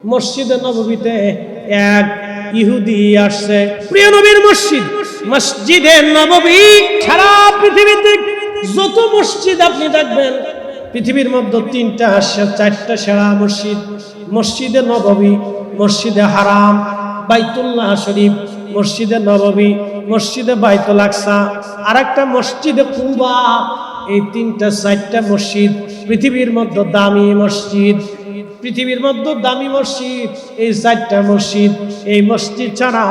মসজিদে নববীতে এক ইহুদি আসছে। প্রিয় নবীর মসজিদ মসজিদে নববী সারা পৃথিবীতে যত মসজিদ আপনি দেখবেন, পৃথিবীর মধ্যে তিনটা চারটা সেরা মসজিদ: মসজিদে নববী, মসজিদে হারাম, বাইতুল্লাহ শরীফ, মসজিদে নববী, মসজিদে বাইতুল আকসা, আর একটা মসজিদে কুবা। এই তিনটা চারটা মসজিদ পৃথিবীর মধ্যে দামি মসজিদ। পৃথিবীর মধ্যে দামি মসজিদ এই চারটা মসজিদ। এই মসজিদ ছাড়া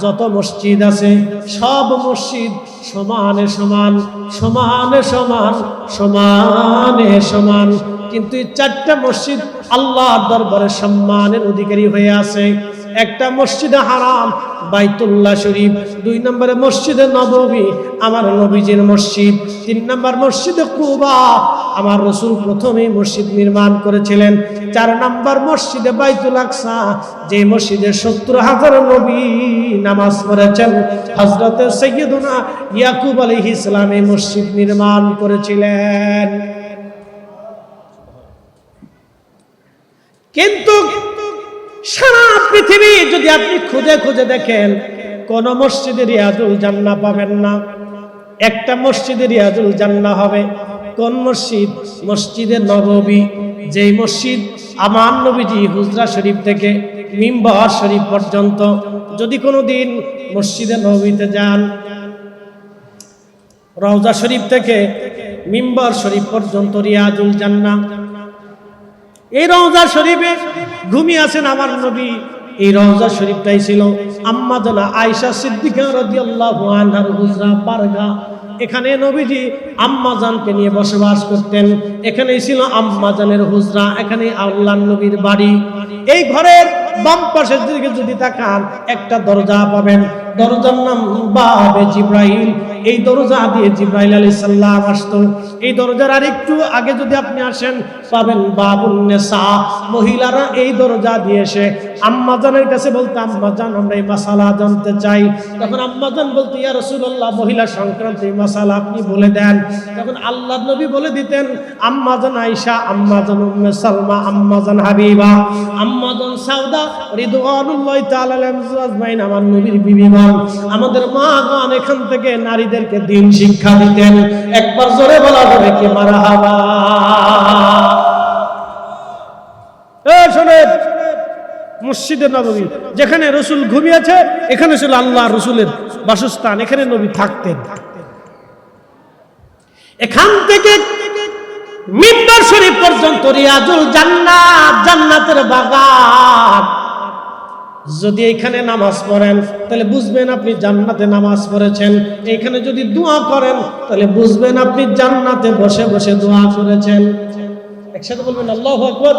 যত মসজিদ আছে সব মসজিদ সমানে সমান, সমানে সমান, সমানে সমান। কিন্তু এই চারটা মসজিদ আল্লাহর দরবারে সম্মানের অধিকারী হয়ে আছে। একটা মসজিদে হারাম, বাইতুল্লাহ শরীফ। 2 নম্বরে মসজিদে নববী, আমার নবীজির মসজিদ। 3 নম্বর মসজিদে কুবা, আমার রাসূল প্রথমেই মসজিদ নির্মাণ করেছিলেন। 4 নম্বর মসজিদে বাইতুল আকসা, যে মসজিদে 70,000 নবী নামাজ পড়েছেন। হযরত সাইয়্যিদুনা ইয়াকুব আলাইহিস সালাম এই মসজিদ নির্মাণ করেছিলেন। কিন্তু সারা পৃথিবী যদি আপনি খুঁজে খুঁজে দেখেন, কোন মসজিদে রিয়াজুল জান্নাহ পাবেন না। একটা মসজিদে রিয়াজুল জান্নাহ হবে। কোন মসজিদ? মসজিদে নববী, যেই মসজিদ আমার নবীজি হুজরা শরীফ থেকে মিম্বার শরীফ পর্যন্ত। যদি কোনোদিন মসজিদে নববীতে যান, রওজা শরীফ থেকে মিম্বার শরীফ পর্যন্ত রিয়াজুল জান্নাহ। এই রওজা শরীফে ঘুমিয়ে আছেন আমার নবী। এই রওজা শরীফটাই ছিল আম্মা জানা আয়েশা সিদ্দিকা রাদিয়াল্লাহু আনহার হুজরা বারগা। এখানে নবীজি আম্মা জানকে নিয়ে বসবাস করতেন। এখানেই ছিল আম্মা জানের হুজরা, এখানেই আল্লাহর নবীর বাড়ি। এই ঘরের বাম পাশের দিকে যদি তাকান, একটা দরজা পাবেন। দরজার নাম বাবে জিব্রাইল। এই দরজা দিয়ে জিব্রাইল আলাইহিস সালাম আসতো। এই দরজার আরেকটু আগে যদি আপনি আসেন, পাবেন বাবুন নিসা। মহিলারা এই দরজা দিয়ে এসে আম্মা জানের কাছে বলতো, আম্মা জান আমরা এই মাসালা জানতে চাই। তখন আম্মা জান বলতো, ইয়া রাসূলুল্লাহ মহিলা সংক্রান্ত এই মাসালা আপনি বলে দেন। তখন আল্লাহর নবী বলে দিতেন, আম্মা জান আয়েশা, আম্মা জান উম্মে সালমা, আম্মা জান হাবিবা, আম্মা জান সাউদা রিদওয়ানুল্লাহি তাআলা আলাইহিম আজমাইন, আমার নবীর বিবিগণ, আমাদের মাগণ এখান থেকে নারীদেরকে দ্বীন শিক্ষা দিতেন। একবার জোরে বলা যাবে কি মারহাবা? শোনেন, মসজিদে নববী যেখানে রাসূল ঘুমিয়েছে, এখানে ছিল আল্লাহ রাসূলের বাসস্থান। এখানে নবী থাকতেন। এখান থেকে মিম্বার শরীফ পর্যন্ত রিয়াজুল জান্নাত, জান্নাতের বাগান। যদি এখানে নামাজ পড়েন তাহলে বুঝবেন আপনি জান্নাতে নামাজ পড়েছেন। এখানে যদি দোয়া করেন তাহলে বুঝবেন আপনি জান্নাতে বসে বসে দোয়া করেছেন। একসাথে বলবেন আল্লাহু আকবার।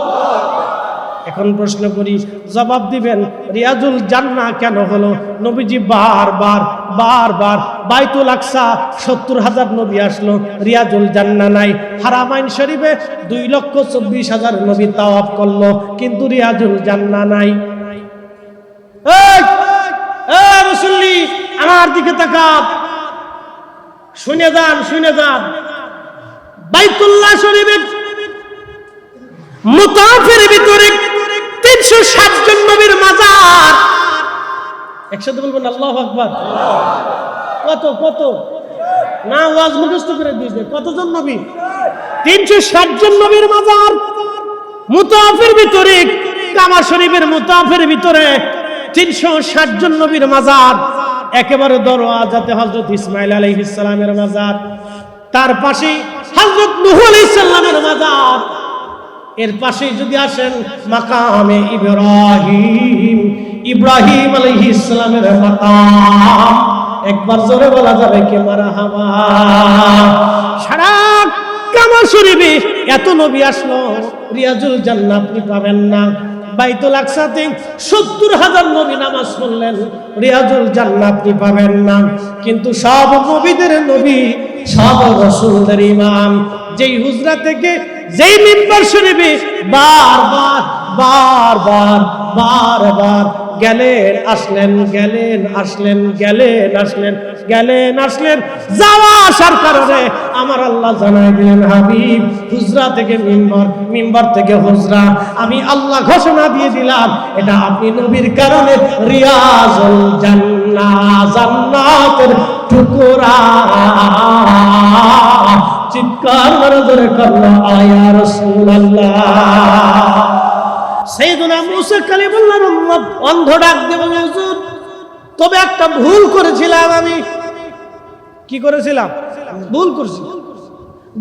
এখন প্রশ্ন করি, জবাব দিবেন রিয়াজুল জান্নাহ কেন হলো? নবীজি বারবার বারবার বাইতুল আকসা 70,000 নবী আসলো, রিয়াজুল জান্নাহ নাই। হারামাইন শরীফে 2,24,000 নবী তাওয়াফ করলো, কিন্তু রিয়াজুল জান্নাহ নাই। মুসল্লি আমার দিকে তাকান, শুনে যান, শুনে যান। বাইতুল্লাহ শরীফের মুতাফের ভিতরে 360 জন নবীর মাজার। একসাথে বলবেন আল্লাহু আকবার। কত কত না ওয়াজ মুখস্থ করে দিয়েছে, কতজন নবী? 360 জন নবীর মাজার। মুতাফের ভিতরে, কাবা শরীফের মুতাফের ভিতরে 360 জন নবীর মাজার। একেবারে দরওয়াজাতে হযরত ইসমাঈল আলাইহিস সালামের মাজার, তার পাশে হযরত নূহ আলাইহিস সালামের মাজার। এর পাশে যদি আসেন মাকামে ইব্রাহিম, ইব্রাহিম আলাইহিস সালামের মাকাম। একবার জোরে বলা যাবে কি মারহাবা? সারা কাবা শরীফে এত নবী আসলো, রিয়াজুল জান্নাহ আপনি পাবেন না। বাইতুল আকসাতে 70,000 নবী নামাজ পড়লেন, রিয়াজুল জান্নাহ আপনি পাবেন না। কিন্তু সব নবীদের নবী, সব রাসূলদের ইমাম, যেই হুজরা থেকে, যেই মিম্বার শরীফে বারবার বারবার বারবার গেলেন আসলেন, গেলেন আসলেন, গেলেন আসলেন, গেলেন আসলেন। যাওয়া আসার কারণে আমার আল্লাহ জানাই দিলেন, হাবিব হুজরা থেকে মিম্বর, মিম্বর থেকে হুজরা। আমি আল্লাহ ঘোষণা দিয়ে দিলাম, এটা আপনি নবীর কারণে রিয়াজুল জান্নাহ, জান্নাতের টুকরা। চিৎকার করে জোরে করলো আয়া রাসূলুল্লাহ। সাইয়েদুনা মুসা কালিমুল্লাহর উম্মত অন্ধ ডাক দিয়ে বলে, হুজুর তবে একটা ভুল করেছিলাম। আমি কি করেছিলাম? ভুল করছি।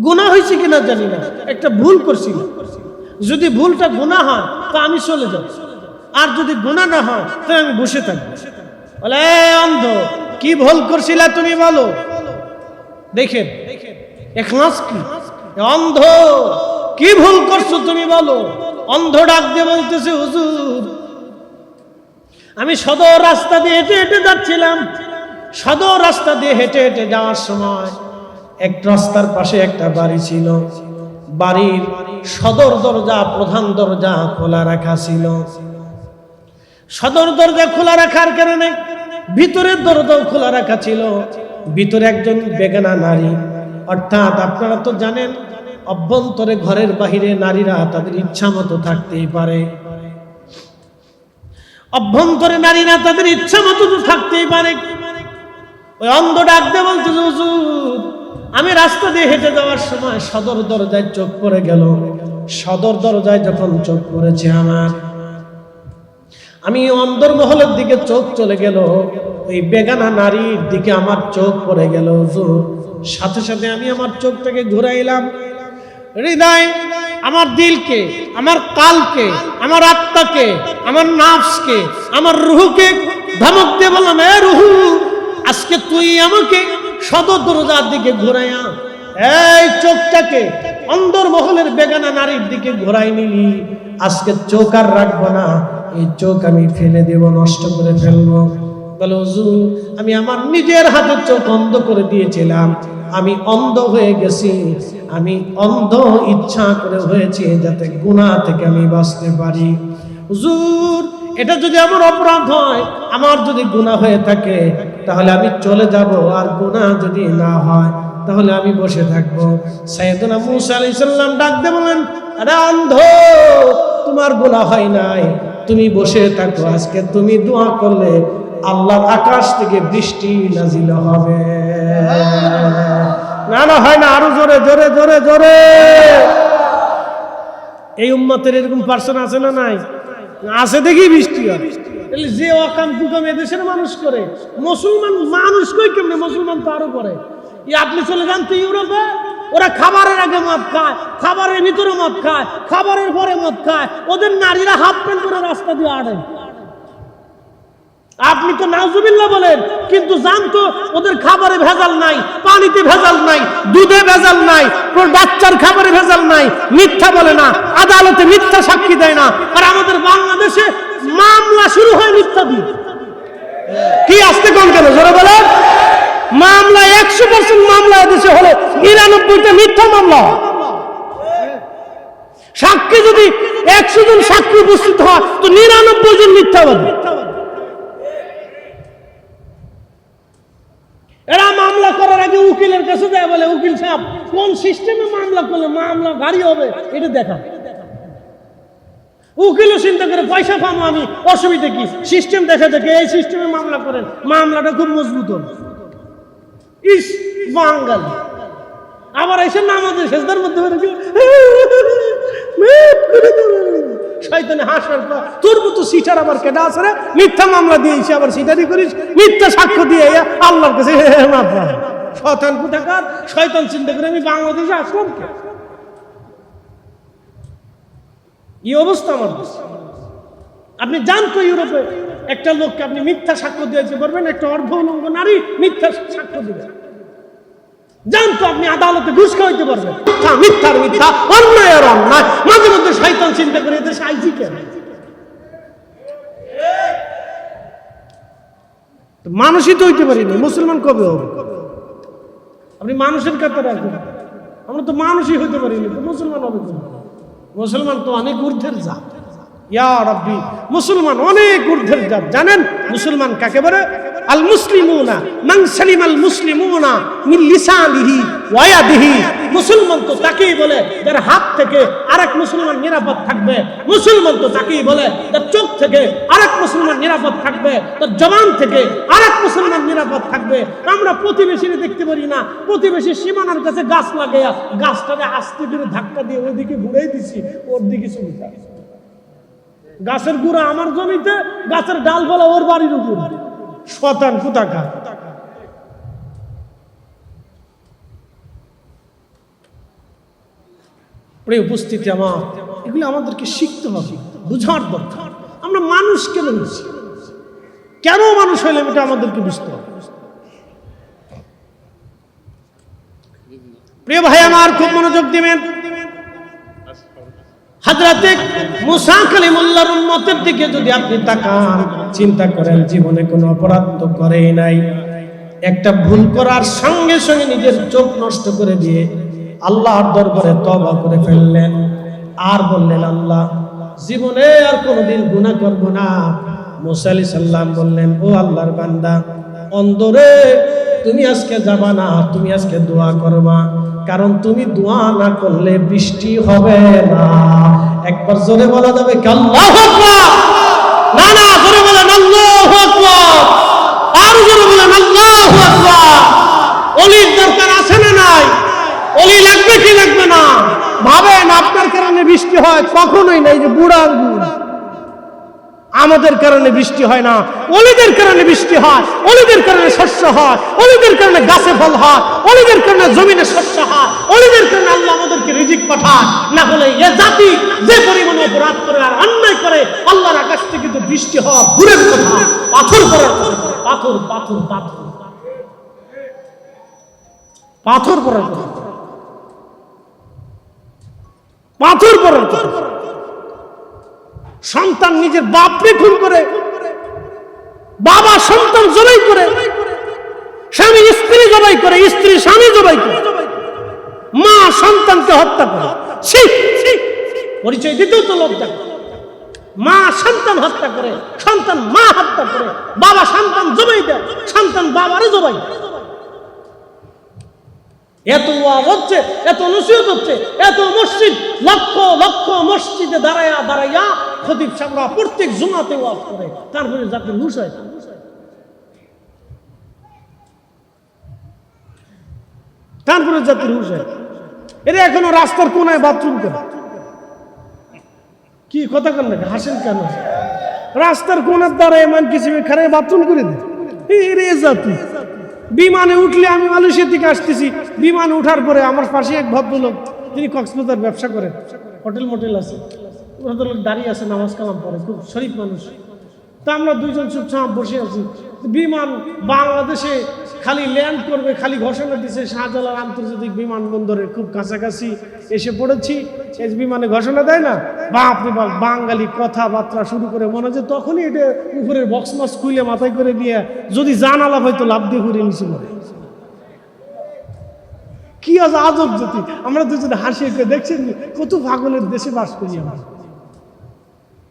গুনাহ হয়েছে কিনা জানি না, একটা ভুল করছিলাম। যদি ভুলটা গুনাহ হয় তো আমি চলে যাব, আর যদি গুনাহ না হয় তো আমি বসে থাকবো। বলে অন্ধ, কি ভুল করছিলা তুমি বলো? দেখেন ইখলাস কি। অন্ধ, কি ভুল করছো তুমি বলো? অন্ধ ডাক দিয়ে বলতেছে, হুজুর আমি সদর রাস্তা দিয়ে হেঁটে হেঁটে যাচ্ছিলাম। সদর রাস্তা দিয়ে হেঁটে হেঁটে যাওয়ার সময় এক রাস্তার পাশে একটা বাড়ি ছিল। বাড়ির সদর দরজা, প্রধান দরজা খোলা রাখা ছিল। সদর দরজা খোলা রাখার কারণে ভিতরের দরজাও খোলা রাখা ছিল। ভিতরে একজন বেগানা নারী, অর্থাৎ আপনারা তো জানেন অভ্যন্তরে ঘরের বাহিরে নারীরা তাদের ইচ্ছা মতো থাকতেই পারে। অভ্যন্তরে নারীরা তাদের ইচ্ছা মতো তো থাকতেই পারে। ওই অন্ধ ডাক দিয়ে বলতে, হুজুর আমি রাস্তা দিয়ে হেঁটে যাওয়ার সময় সদর দরজায় চোখ পড়ে গেল। সদর দরজায় যখন চোখ পড়েছে আমার, আমি অন্দর মহলের দিকে চোখ চলে গেল, ওই বেগানা নারীর দিকে আমার চোখ পড়ে গেল। হুজুর সাথে সাথে আমি আমার চোখটাকে ঘুরাইলাম। হৃদয়, আমার দিলকে, আমার কালকে, আমার আত্মাকে, আমার নাফসকে, আমার রুহকে ধমক দিয়ে বললাম, এ রুহু, আজকে তুই আমাকে সদর দরজার দিকে ঘুরাইয়া এই চোখটাকে অন্দর মহলের বেগানা নারীর দিকে ঘুরাই নিলি। আজকে চোখ আর রাখবো না, এই চোখ আমি ফেলে দেব, নষ্ট করে ফেলবো। বলে, হুজুর আমি আমার নিজের হাতে চোখ অন্ধ করে দিয়েছিলাম। আমি অন্ধ হয়ে গেছি। আমি অন্ধ ইচ্ছা করে হয়েছে যাতে গুনাহ থেকে আমি বাঁচতে পারি। হুজুর এটা যদি আমার অপরাধ হয়, আমার যদি গুনাহ হয়ে থাকে তাহলে আমি চলে যাব, আর গুনাহ যদি না হয় তাহলে আমি বসে থাকবো। সাইয়েদুনা মূসা আলাইহিস সালাম ডাক দিয়ে বলেন, আরে অন্ধ, তোমার গুনাহ হয় নাই, তুমি বসে থাকো। আজকে তুমি দোয়া করলে আল্লাহর আকাশ থেকে বৃষ্টি নাজিল হবে। না না হয় না, আরো জোরে জোরে জোরে জোরে। এই উম্মতের এরকম পার্সন আছে না নাই? আছে দেখি বৃষ্টি হয়। যে অকাম কুকাম এদেশের মানুষ করে, মুসলমান মানুষ কই কেমনে? মুসলমান তো আরো করে। আপনি চলে যান তো ইউরোপে, ওরা খাবারের আগে মদ খায়, খাবারের ভিতরে মদ খায়, খাবারের পরে মদ খায়। ওদের নারীরা হাফ প্যান্ট করে রাস্তা দিয়ে আড়ে। আপনি তো নাউজুবিল্লাহ বলেন, কিন্তু জানতো ওদের খাবারে ভেজাল নাই, পানিতে ভেজাল নাই, দুধে ভেজাল নাই, কোন বাচ্চার খাবারে ভেজাল নাই। মিথ্যা বলে না, আদালতে মিথ্যা সাক্ষী দেয় না। আর আমাদের বাংলাদেশে মামলা শুরু হয় মিথ্যা দিয়ে। কি আসতে কম কেন জোরে বলেন? মামলা 100% মামলা এদেশে হলে 99টা মিথ্যা মামলা। সাক্ষী যদি 100 জন সাক্ষী উপস্থিত হয় তো 99 জন মিথ্যাবাদী। এরা মামলা করার আগে উকিলের কাছে যায়, বলে উকিল সাহেব কোন সিস্টেমে মামলা করলে মামলা গাড়ি হবে এটা দেখা। উকিলও চিন্তা করে পয়সা পাবো আমি, অসুবিধা কি? সিস্টেম দেখা দেখে এই সিস্টেমে মামলা করেন, মামলাটা খুব মজবুত হবে। ইস বাঙালি আবার এসে নামাজের সেজদার মধ্যে শয়তানে হাসার পর তোর মতো সিটার আবার কেডা আছে রে? মিথ্যা মামলা দিয়েছে আবার সিটারি করিস, মিথ্যা সাক্ষ্য দিয়ে আল্লাহর কাছে শয়তান কোথাকার। শয়তান চিন্তা করে আমি বাংলাদেশে আসলাম কে? এই অবস্থা আমার। আপনি জানতো ইউরোপে একটা লোককে আপনি মিথ্যা সাক্ষ্য দিয়েছে পারবেন, একটা অর্ধউলঙ্গ নারী মিথ্যা সাক্ষ্য দিবে। জানতো আপনি আদালতে ঘুষ খাওয়াইতে পারবেন। মিথ্যা মিথ্যার মিথ্যা, অন্যায়ের অন্যায়। মাঝে মধ্যে শয়তান চিন্তা করে এদেশে আইছি কেন? মানুষই তো হইতে পারিনি, মুসলমান কবে হবে? আপনি মানুষের কাতারে আসবেন, আমরা তো মানুষই হইতে পারিনি, তো মুসলমান হবে কেন? মুসলমান তো অনেক ঊর্ধ্বের জাত। ইয়া রাব্বি, মুসলমান অনেক ঊর্ধ্বের জাত। জানেন মুসলমান কাকে বলে? আল মুসলিমুনা মান সালিমাল মুসলিমুনা মিন লিসানিহি ওয়া ইয়াদিহি। মুসলমান তো তাকেই বলে যার হাত থেকে আরেক মুসলমান নিরাপদ থাকবে। মুসলমান তো তাকেই বলে যার চোখ থেকে আরেক মুসলমান নিরাপদ থাকবে, তার জবান থেকে আরেক মুসলমান নিরাপদ থাকবে। আমরা প্রতিবেশীকে দেখতে পারি না, প্রতিবেশীর সীমানার কাছে গাছ লাগাইয়া গাছটাকে আস্তে করে ধাক্কা দিয়ে ওইদিকে ঘুরাই দিছি, ওর দিকে চলে যায়। গাছের গুড়া আমার জমিতে, গাছের ডালপালা ওর বাড়ির উপর। শয়তান কোথাকার। প্রিয় উপস্থিতি আমার, এগুলো আমাদেরকে শিখতে হবে, বুঝার দরকার। আমরা মানুষ কেন হয়েছি, কেন মানুষ হইলাম, এটা আমাদেরকে বুঝতে হবে। প্রিয় ভাই আমার, খুব মনোযোগ দিবেন। হযরতে মুসা কালিমুল্লাহর উম্মতের দিকে যদি আপনি তাকান, চিন্তা করেন, জীবনে কোনো অপরাধ তো করেই নাই। একটা ভুল করার সঙ্গে সঙ্গে নিজের চোখ নষ্ট করে দিয়ে আল্লাহর দরবারে তওবা করে ফেললেন, আর বললেন আল্লাহ জীবনে আর কোনোদিন গুনাহ করব না। মুসা আলাইহিস সালাম বললেন, ও আল্লাহর বান্দা, অন্তরে তুমি আজকে যাবা না, তুমি আজকে দোয়া করবা, কারণ তুমি দোয়া না করলে বৃষ্টি হবে না। একবার জোরে বলা যাবে কি আল্লাহু আকবার? না না, জোরে বলেন আল্লাহু আকবার, আর জোরে বলেন আল্লাহু আকবার। ওলির দরকার আছে না নাই? ওলি লাগবে কি লাগবে না? ভাবেন আপনার কারণে বৃষ্টি হয়, কখনোই নাই যে বুড়া আঙ্গুর। আমাদের কারণে বৃষ্টি হয় না, ওলিদের কারণে বৃষ্টি হয়, ওলিদের কারণে শস্য হয়, ওলিদের কারণে গাছে ফল হয়, ওলিদের কারণে জমিনে শস্য হয়, ওলিদের কারণে আল্লাহ আমাদেরকে রিজিক পাঠায়। না হলে এ জাতি যে পরিমাণে অপরাধ করে আর অন্যায় করে, আল্লাহর আকাশ থেকে তো বৃষ্টি হওয়া দূরের কথা, পাথর পড়ার কথা। পাথর পাথর পাথর পাথর পড়ার কথা, পাথর পড়ার কথা। সন্তান নিজের বাপকে খুন করে, বাবা সন্তান জবাই করে, স্বামী স্ত্রী জবাই করে, স্ত্রী স্বামী জবাই করে, মা সন্তানকে হত্যা করে। পরিচয় দিতেও তো লজ্জা। মা সন্তান হত্যা করে, সন্তান মা হত্যা করে, বাবা সন্তান জবাই দেয়, সন্তান বাবারও জবাই দেয়। এত ওয়াজ হচ্ছে, এত নসিহত হচ্ছে, এত মসজিদ, লক্ষ লক্ষ মসজিদে দাঁড়াইয়া দাঁড়াইয়া খতিব সাহেবরা প্রত্যেক জুমাতে ওয়াজ করে, তারপরে যাতে হুশ হয়। তারপরে জাতির হুশ হয়। এরা এখনো রাস্তার কোনায় বাথরুম করে। কি কথা কেন নাকি হাসেন কেন? রাস্তার কোনার দ্বারা এমন কিছু খারাপ বাথরুম করে দেয়। এরে জাতি। বিমানে উঠলে, আমি মালয়েশিয়া থেকে আসতেছি, বিমানে উঠার পরে আমার পাশে এক ভদ্রলোক, তিনি কক্সবাজার ব্যবসা করেন, হোটেল মোটেল আছে, ভদ্রলোক দাঁড়িয়ে আছে, নামাজ কালাম পড়ে, খুব শরীফ মানুষ। তা আমরা দুইজন চুপচাপ বসে আছি। বিমান বাংলাদেশে খালি ল্যান্ড করবে, খালি ঘোষণা দিচ্ছে শাহজালাল আন্তর্জাতিক বিমানবন্দরের খুব কাছাকাছি এসে পড়েছি। এই বিমানে ঘোষণা দেয় না, বাপরে বাপ, বাঙালি কথাবার্তা শুরু করে, মনে হচ্ছে তখনই এটা উপরের বক্স মাস খুলে মাথায় করে নিয়ে যদি জানালা হয়তো লাভ দিয়ে ঘুরে নিচে পড়ে। কি আজ আজব জাতি। আমরা দুজনে হাসিয়ে দেখছেন কত পাগলের দেশে বাস করি আমরা।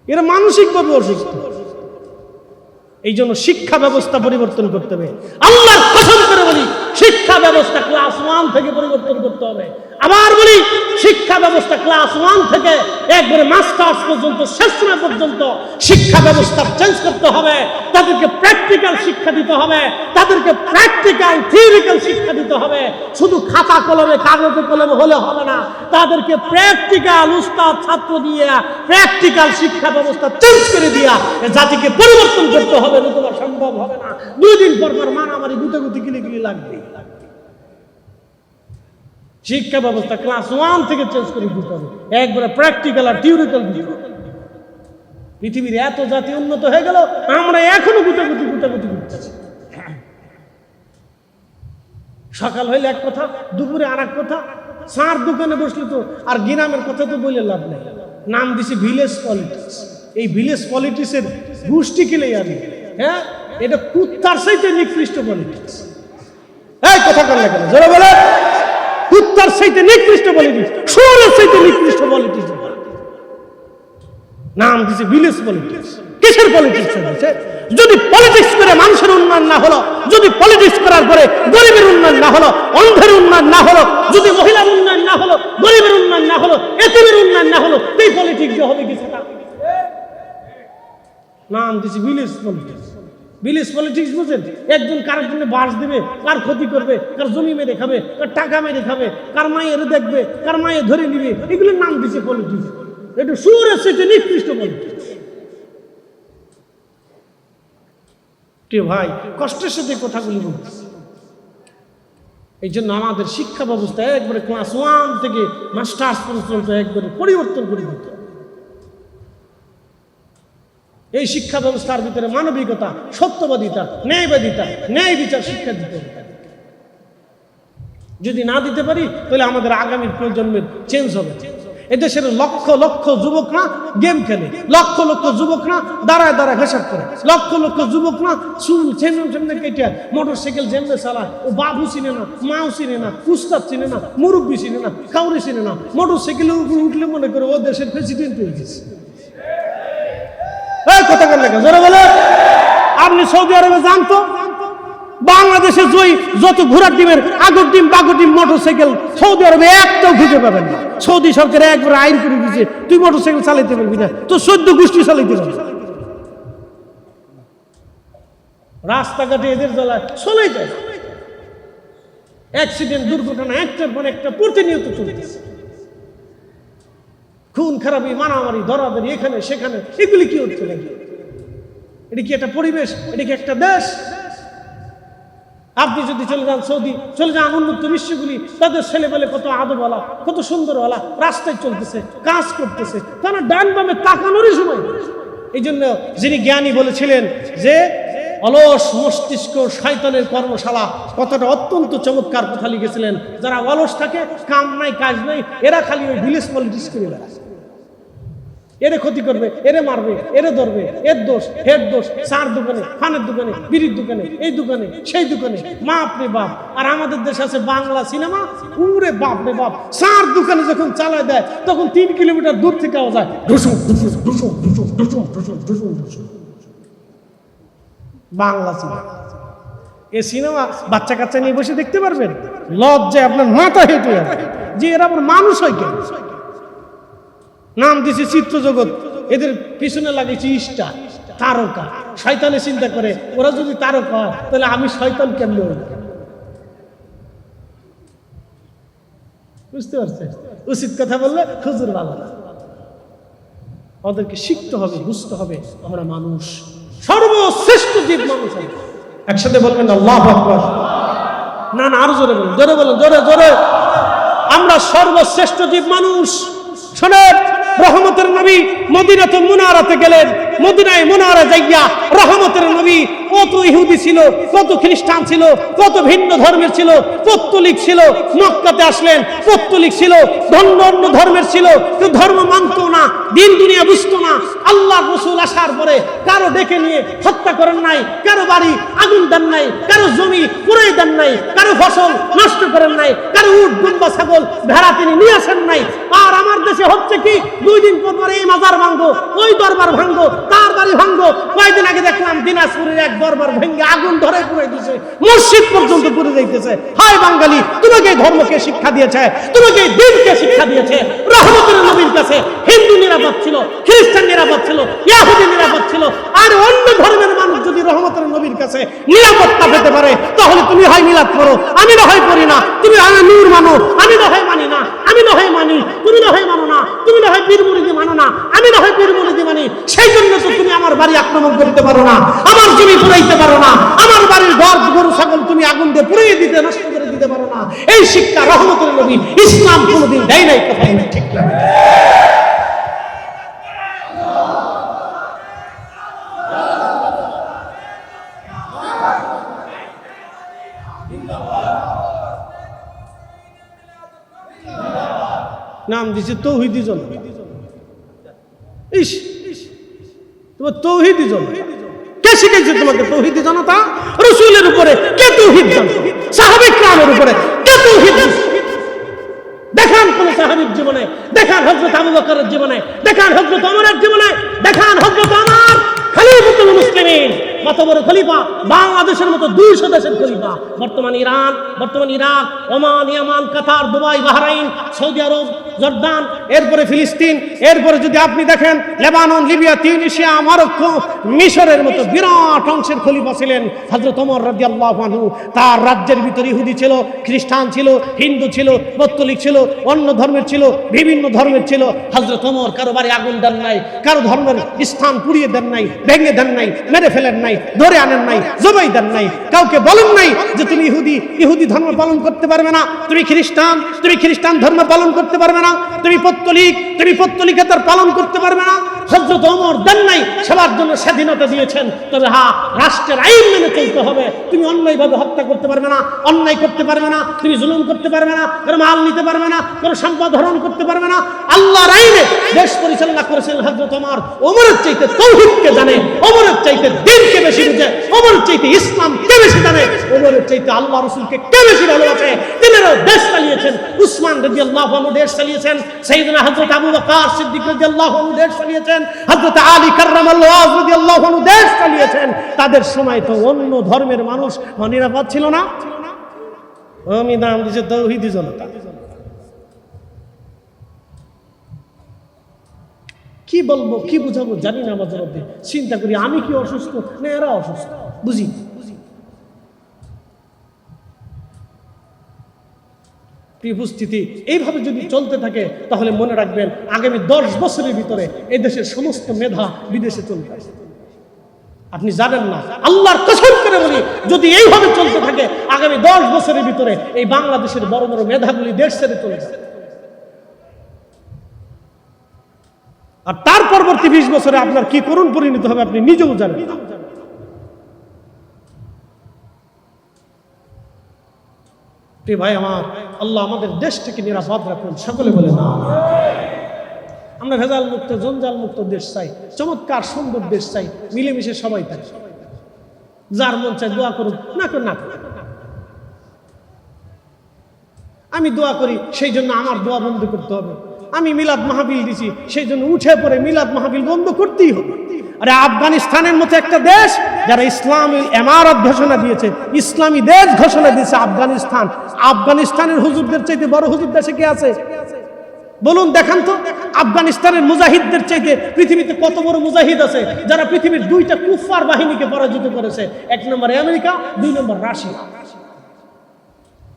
এরা মানসিকভাবে অসুস্থ। এই জন্য শিক্ষা ব্যবস্থা পরিবর্তন করতে হবে। আল্লাহর কসম করে বলি, শিক্ষা ব্যবস্থা ক্লাস 1 থেকে পরিবর্তন করতে হবে। আবার বলি, শিক্ষা ব্যবস্থা ক্লাস 1 থেকে একবারে মাস্টার্স পর্যন্ত, শেষ সময় পর্যন্ত শিক্ষা ব্যবস্থা চেঞ্জ করতে হবে। তাদেরকে প্র্যাকটিক্যাল শিক্ষা দিতে হবে, তাদেরকে প্র্যাকটিক্যাল থিওরিক্যাল শিক্ষা দিতে হবে। শুধু খাতা কলমে, কাগজে কলমে হলে হবে না, তাদেরকে প্র্যাকটিক্যাল উস্তাদ ছাত্র দিয়ে প্র্যাকটিক্যাল শিক্ষা ব্যবস্থা চেঞ্জ করে দিয়া জাতিকে পরিবর্তন করতে হবে। নতুবা সম্ভব হবে না। 2 দিন পর পর মারামারি, গুতাগুতি, গিলিগিলি লাগবে। শিক্ষা ব্যবস্থা ক্লাস 1 থেকে চেঞ্জ করে দিতে হবে, একবারে প্র্যাকটিক্যাল আর থিওরিক্যাল দিতে হবে। পৃথিবীর এত জাতি উন্নত হয়ে গেল, আমরা এখনো গুতাগুতি করতেছি। সকাল হইলে এক কথা, দুপুরে আর এক কথা, চার দোকানে বসলে তো আর গ্রামের কথা তো বলে লাভ নেই। নাম দিছে ভিলেজ পলিটিক্স। এই ভিলেজ পলিটিক্সের গোষ্ঠী কিলে আমি, হ্যাঁ, এটা কুত্তার চাইতে নিকৃষ্ট পলিটিক্স। এই কথা কেন কেন জোরে বলে, কুত্তার চাইতে নিকৃষ্ট পলিটিক্স, শুয়োরের চাইতে নিকৃষ্ট পলিটিক্স। নাম দিছে ভিলেজ পলিটিক্স। কিসের পলিটিক্স হচ্ছে? যদি পলিটিক্স করে মানুষের উন্নয়ন না হলো, যদি পলিটিক্স করার পরে গরিবের উন্নয়ন না হলো, অন্ধের উন্নয়ন না হলো, যদি মহিলার উন্নয়ন না হলো, গরিবের উন্নয়ন না হলো, এতিমের উন্নয়ন না হলো, এই পলিটিক্স হবে কিছু না। নাম দিছে ভিলেজ পলিটিক্স। ভিলেজ পলিটিক্স বুঝেন? একজন কারোর জন্য বাস দিবে, কার ক্ষতি করবে, কার জমি মেরে খাবে, কার টাকা মেরে খাবে, কার মায়ের দেখবে, কার মায়ের ধরে নিবে, এগুলোর নাম দিছে পলিটিক্স। এটা সুরের সাথে নিকৃষ্ট পলিটিক্স। প্রিয় ভাই, কষ্টের সাথে কথাগুলি বলতেছি। এই জন্য আমাদের শিক্ষা ব্যবস্থা একবারে ক্লাস 1 থেকে মাস্টার্স পর্যন্ত একবারে পরিবর্তন করে দিতে হবে। এই শিক্ষা ব্যবস্থার ভিতরে মানবিকতা, সত্যবাদিতা, ন্যায়বাদিতা, ন্যায় বিচার শিক্ষা দিতে হবে। যদি না দিতে পারি তাহলে আমাদের আগামী প্রজন্মের চেঞ্জ হবে। এদেশের লক্ষ লক্ষ যুবকরা গেম খেলে, লক্ষ লক্ষ যুবকরা দাঁড়ায় দাঁড়ায় হিসাব করে, লক্ষ লক্ষ যুবকরা চুল চেনে কেটে মোটরসাইকেল জেমে চালায়। ও বাবু চিনে না, মাও চিনে না, উস্তাদ চিনে না, মুরব্বী চিনে না, কাউরে চিনে না। মোটরসাইকেলের উপর উঠলে মনে করে ও দেশের প্রেসিডেন্ট হয়ে গেছে। কথা কেন লেখা জোরে বলে? আপনি সৌদি আরবে জানতো বাংলাদেশে যত ঘোড়ার ডিমের আগর ডিম বাগর ডিম মোটরসাইকেল সৌদি আরবে একটাও খুঁজে পাবেন না। সৌদি সরকার একবার আইন করে দিয়েছে, তুই মোটরসাইকেল চালাইতে পারবি না, তো 14 গোষ্ঠী চালাইতে পারবি। রাস্তাঘাটে এদের জ্বালায় চলেই যায়। অ্যাক্সিডেন্ট, দুর্ঘটনা একটার পর একটা প্রতিনিয়ত চলতেছে। খুন খারাপি, মারামারি, ধরাধরি, এখানে সেখানে, এগুলি কি হচ্ছে নাকি? এটা কি একটা পরিবেশ? এটা কি একটা দেশ? আপনি যদি চলে যান সৌদি, চলে যান উন্নত বিশ্বগুলি, তাদের ছেলেবেলে কত আদবওয়ালা, কত সুন্দরওয়ালা, রাস্তায় চলতেছে, কাজ করতেছে, তারা ডান বামে তাকানোরই সময়। এই জন্য যিনি জ্ঞানী বলেছিলেন যে অলস মস্তিষ্ক শয়তানের কর্মশালা, কথাটা অত্যন্ত চমৎকার কথা লিখেছিলেন। যারা অলস থাকে, কাম নাই কাজ নাই, এরা খালি ওই ভিলেজ পলিটিক্স করে বেড়ায়। এরে ক্ষতি করবে, এরে মারবে, এরে ধরবে, এর দোষ, হের দোষ, চার দোকানে, ফানের দোকানে, বিড়ির দোকানে, এই দোকানে, সেই দোকানে, বাপ রে বাপ। আর আমাদের দেশে আছে বাংলা সিনেমা, উরে বাপ রে বাপ। চার দোকানে যখন চালায় দেয় তখন 3 কিলোমিটার দূর থেকে আওয়াজ হয় ঢুসুম ঢুসুম ঢুসুম ঢুসুম ঢুসুম ঢুসুম ঢুসুম ঢুসুম। বাংলা সিনেমা, এই সিনেমা বাচ্চা কাচ্চা নিয়ে বসে দেখতে পারবেন? লজ্জায় আপনার মাথা হেঁটে যাবে যে এরা আবার মানুষ হয় কেন? নাম দিছে চিত্র জগৎ, এদের পিছনে লাগিয়েছে স্টার, তারকা। শয়তানে চিন্তা করে ওরা যদি তারকা হয় তাহলে আমি শয়তান কেমন হই? বুঝতে পারছেন? উচিত কথা বললে হুজুর ভালো না। ওদেরকে শিখতে হবে, বুঝতে হবে আমরা মানুষ, সর্বশ্রেষ্ঠ জীব মানুষ। একসাথে বলবেন আল্লাহু আকবার। না না, আরো জোরে বলুন, জোরে বলুন, জোরে জোরে। আমরা সর্বশ্রেষ্ঠ জীব মানুষ। শোনেন, রহমতের নবী মদিনাতুল মুনাওয়ারাতে গেলেন। মদিনায় মুনাওয়ারা যাইয়া রহমতের নবী কত ইহুদি ছিল, কত খ্রিস্টান ছিল, কত ভিন্ন ধর্মের ছিল, পত্তলিক ছিল। মক্কাতে আসলেন, পত্তলিক ছিল, অন্য ধর্মের ছিল, কেউ ধর্ম মানত না, দিন দুনিয়া বুঝতো না। আল্লাহ রাসূল আসার পরে কারো ডেকে নিয়ে হত্যা করেন নাই, কারো বাড়ি আগুন দেন নাই, কারো জমি পুড়িয়ে দেন নাই, কারো ফসল নষ্ট করেন নাই, কারো উট দুম্বা ছাগল ভেড়া তিনি নিয়ে আসেন নাই। আর আমার দেশে হচ্ছে কি, 2 দিন পর এই মাজার ভাঙ্গো, ওই দরবার ভাঙ্গো, তার বাড়ি ভাঙ্গো। কয়েকদিন আগে দেখলাম দিনাজপুরের এক দরবার ভেঙে আগুন ধরে পুড়ে দিয়েছে, মসজিদ পর্যন্ত পুড়ে যাইতেছে। হায় বাঙালি, তোমাকে ধর্মকে শিক্ষা দিয়েছে, তোমাকে দিনকে শিক্ষা দিয়েছে। রহমতের নবীর কাছে হিন্দু নিরাপদ ছিল, খ্রিস্টান নিরাপদ ছিল, ইহুদি নিরাপদ ছিল। আর অন্য ধর্মের মানুষ যদি রহমতের নবীর কাছে নিরাপত্তা পেতে পারে তাহলে তুমি হয় মিলাদ করো, আমি না হয় করি না। তুমি হয় নূর মানো, আমি না হয় মানি না। আমি না হয় মানি, তুমি না হয় মানো না। তুমি না হয় পীর মুরিদি মানো না, আমি না হয় পীর মুরিদি মানি। সেই জন্য তো তুমি আমার বাড়ি আক্রমণ করতে পারো না, আমার জমি পুড়াইতে পারো না, আমার বাড়ির ঘর গরু ছাগল তুমি আগুন দিয়ে পুড়িয়ে দিতে, নষ্ট করে দিতে পারো না। এই শিক্ষা রহমতের নবী ইসলাম কোনোদিন দেয় নাই। কথা ঠিক না? নাম দিছে তৌহিদি জন। ইস, তোমার তৌহিদি জন কে শিখেছে তোমাকে? তৌহিদি জনতা। রাসূলের উপরে কে তৌহিদ জানতো? সাহাবায়ে কেরামের উপরে কে তৌহিদ? দেখান কোন সাহাবীর জীবনে, দেখান হযরত আবু বকরের জীবনে, দেখান হযরত ওমরের জীবনে, দেখান হযরত ওমর খলিফাতুল মুসলিমিন, কত বড় খলিফা, বাংলাদেশের মতো 200 দেশের খলিফা। বর্তমান ইরান, বর্তমান ইরাক, ওমান, ইয়ামান, কাতার, দুবাই, বাহরাইন, সৌদি আরব, জর্দান, এরপরে ফিলিস্তিন, এরপরে যদি আপনি দেখেন লেবানন, লিবিয়া, তিউনিসিয়া, মরক্কো, মিশরের মতো বিরাট অংশের খলিফা ছিলেন হযরত ওমর রাদিয়াল্লাহু আনহু। তার রাজ্যের ভিতরে ইহুদি ছিল, খ্রিস্টান ছিল, হিন্দু ছিল, পত্তলিক ছিল, অন্য ধর্মের ছিল, বিভিন্ন ধর্মের ছিল। হযরত ওমর কারো বাড়ি আগুন দেন নাই, কারো ধর্মের স্থান পুড়িয়ে দেন নাই, ভেঙে দেন নাই, মেরে ফেলেন নাই, ধরে আনেন নাই, জবাই দেন নাই, কাউকে বলেন নাই যে তুমি ইহুদি ধর্ম পালন করতে পারবে না, তুমি খ্রিস্টান ধর্ম পালন করতে পারবে না, তুমি পত্তলিকতার পালন করতে পারবে না। হযরত ওমর দেন নাই, সবার জন্য স্বাধীনতা দিয়েছেন। তবে হ্যাঁ, রাষ্ট্রের আইন মেনে চলতে হবে। তুমি অন্যায়ভাবে হত্যা করতে পারবে না, অন্যায় করতে পারবে না, তুমি জুলুম করতে পারবে না, কোনো মাল নিতে পারবে না, কোনো সম্পদ হরণ করতে পারবে না। আল্লাহর আইনে দেশ পরিচালনা করেছেন হযরত ওমর। ওমরের চাইতে তাওহীদকে জানে, ওমরের চাইতে দ্বীনকে বেশি বুঝে, ওমরের চাইতে ইসলামকে বেশি জানে, ওমরের চাইতে আল্লাহ রাসূলকে কে বেশি ভালোবাসে। তিনিও দেশ চালিয়েছেন। উসমান রাদিয়াল্লাহু আনহু দেশ চালিয়েছেন, সাইয়েদনা হযরত আবু বকর সিদ্দিক রাদিয়াল্লাহু আনহু দেশ চালিয়েছেন, হযরত আলী কাররামাল্লাহু ওয়াজহু রাদিয়াল্লাহু আনহু দেশ চালিয়েছেন। তাদের সময় তো অন্য ধর্মের মানুষ নিরাপদ ছিল না। আমি নাম দিয়েছে তাওহীদি জনতা। কি বলবো, কি বুঝাবো জানি না। আমাদের মধ্যে চিন্তা করি আমি কি অসুস্থ না এরা অসুস্থ, বুঝি। উপস্থিতি এইভাবে যদি চলতে থাকে তাহলে মনে রাখবেন আগামী 10 বছরের ভিতরে এই দেশের সমস্ত মেধা বিদেশে চলে আসবে। আপনি জানেন না, আল্লাহর কসম করে বলি, যদি এইভাবে চলতে থাকে আগামী 10 বছরের ভিতরে এই বাংলাদেশের বড় বড় মেধাগুলি দেশ ছেড়ে চলে যাবে। আর তার পরবর্তী 20 বছরে আপনার কি করুণ পরিণত হবে আপনি নিজেও জানেন না। ভাই আমার, আল্লাহ আমাদের দেশটাকে নিরাপদ রাখুন, সকলে বলে না। আমরা ভেজাল মুক্ত, জঞ্জাল মুক্ত দেশ চাই, চমৎকার সুন্দর দেশ চাই, মিলেমিশে সবাই থাকে। যার মন চাই দোয়া করুন, না করুন না। আমি দোয়া করি, সেই জন্য আমার দোয়া বন্ধ করতে হবে। আমি মিলাদ মাহফিল দিছি, সেই জন্য উঠে পড়ে মিলাদ মাহফিল বন্ধ করতেই হবে। আরে আফগানিস্তানের মতো একটা দেশ যারা ইসলামী ইমারত ঘোষণা দিয়েছে, ইসলামী দেশ ঘোষণা দিয়েছে আফগানিস্তান, আফগানিস্তানের হুজুরদের চাইতে বড় হুজুর দেশে কে আছে বলুন দেখান তো। আফগানিস্তানের মুজাহিদদের চাইতে পৃথিবীতে কত বড় মুজাহিদ আছে যারা পৃথিবীর 2টা কুফফার বাহিনীকে পরাজিত করেছে। 1 নম্বরে আমেরিকা, 2 নম্বর রাশিয়া।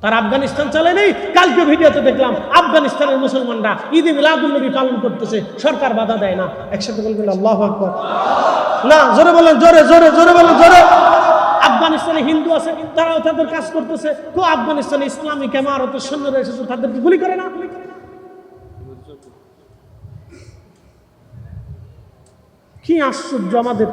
তার আফগানিস্তান চলে নেই। কালকে ভিডিওতে দেখলাম আফগানিস্তানের মুসলমানরা ঈদে মিলাদুন নবী পালন করতেছে, সরকার বাধা দেয় না। একসাথে বলবেন আল্লাহু আকবার। না, জোরে বলেন, জোরে জোরে জোরে বলেন, জোরে। আফগানিস্তানে হিন্দু আছে, তারাও তাদের কাজ করতেছে। তো আফগানিস্তানে ইসলামিক ইমারতের সৈন্যরা এসেছে, তাদেরকে গুলি করে না। কি আশ্চর্য! আমাদের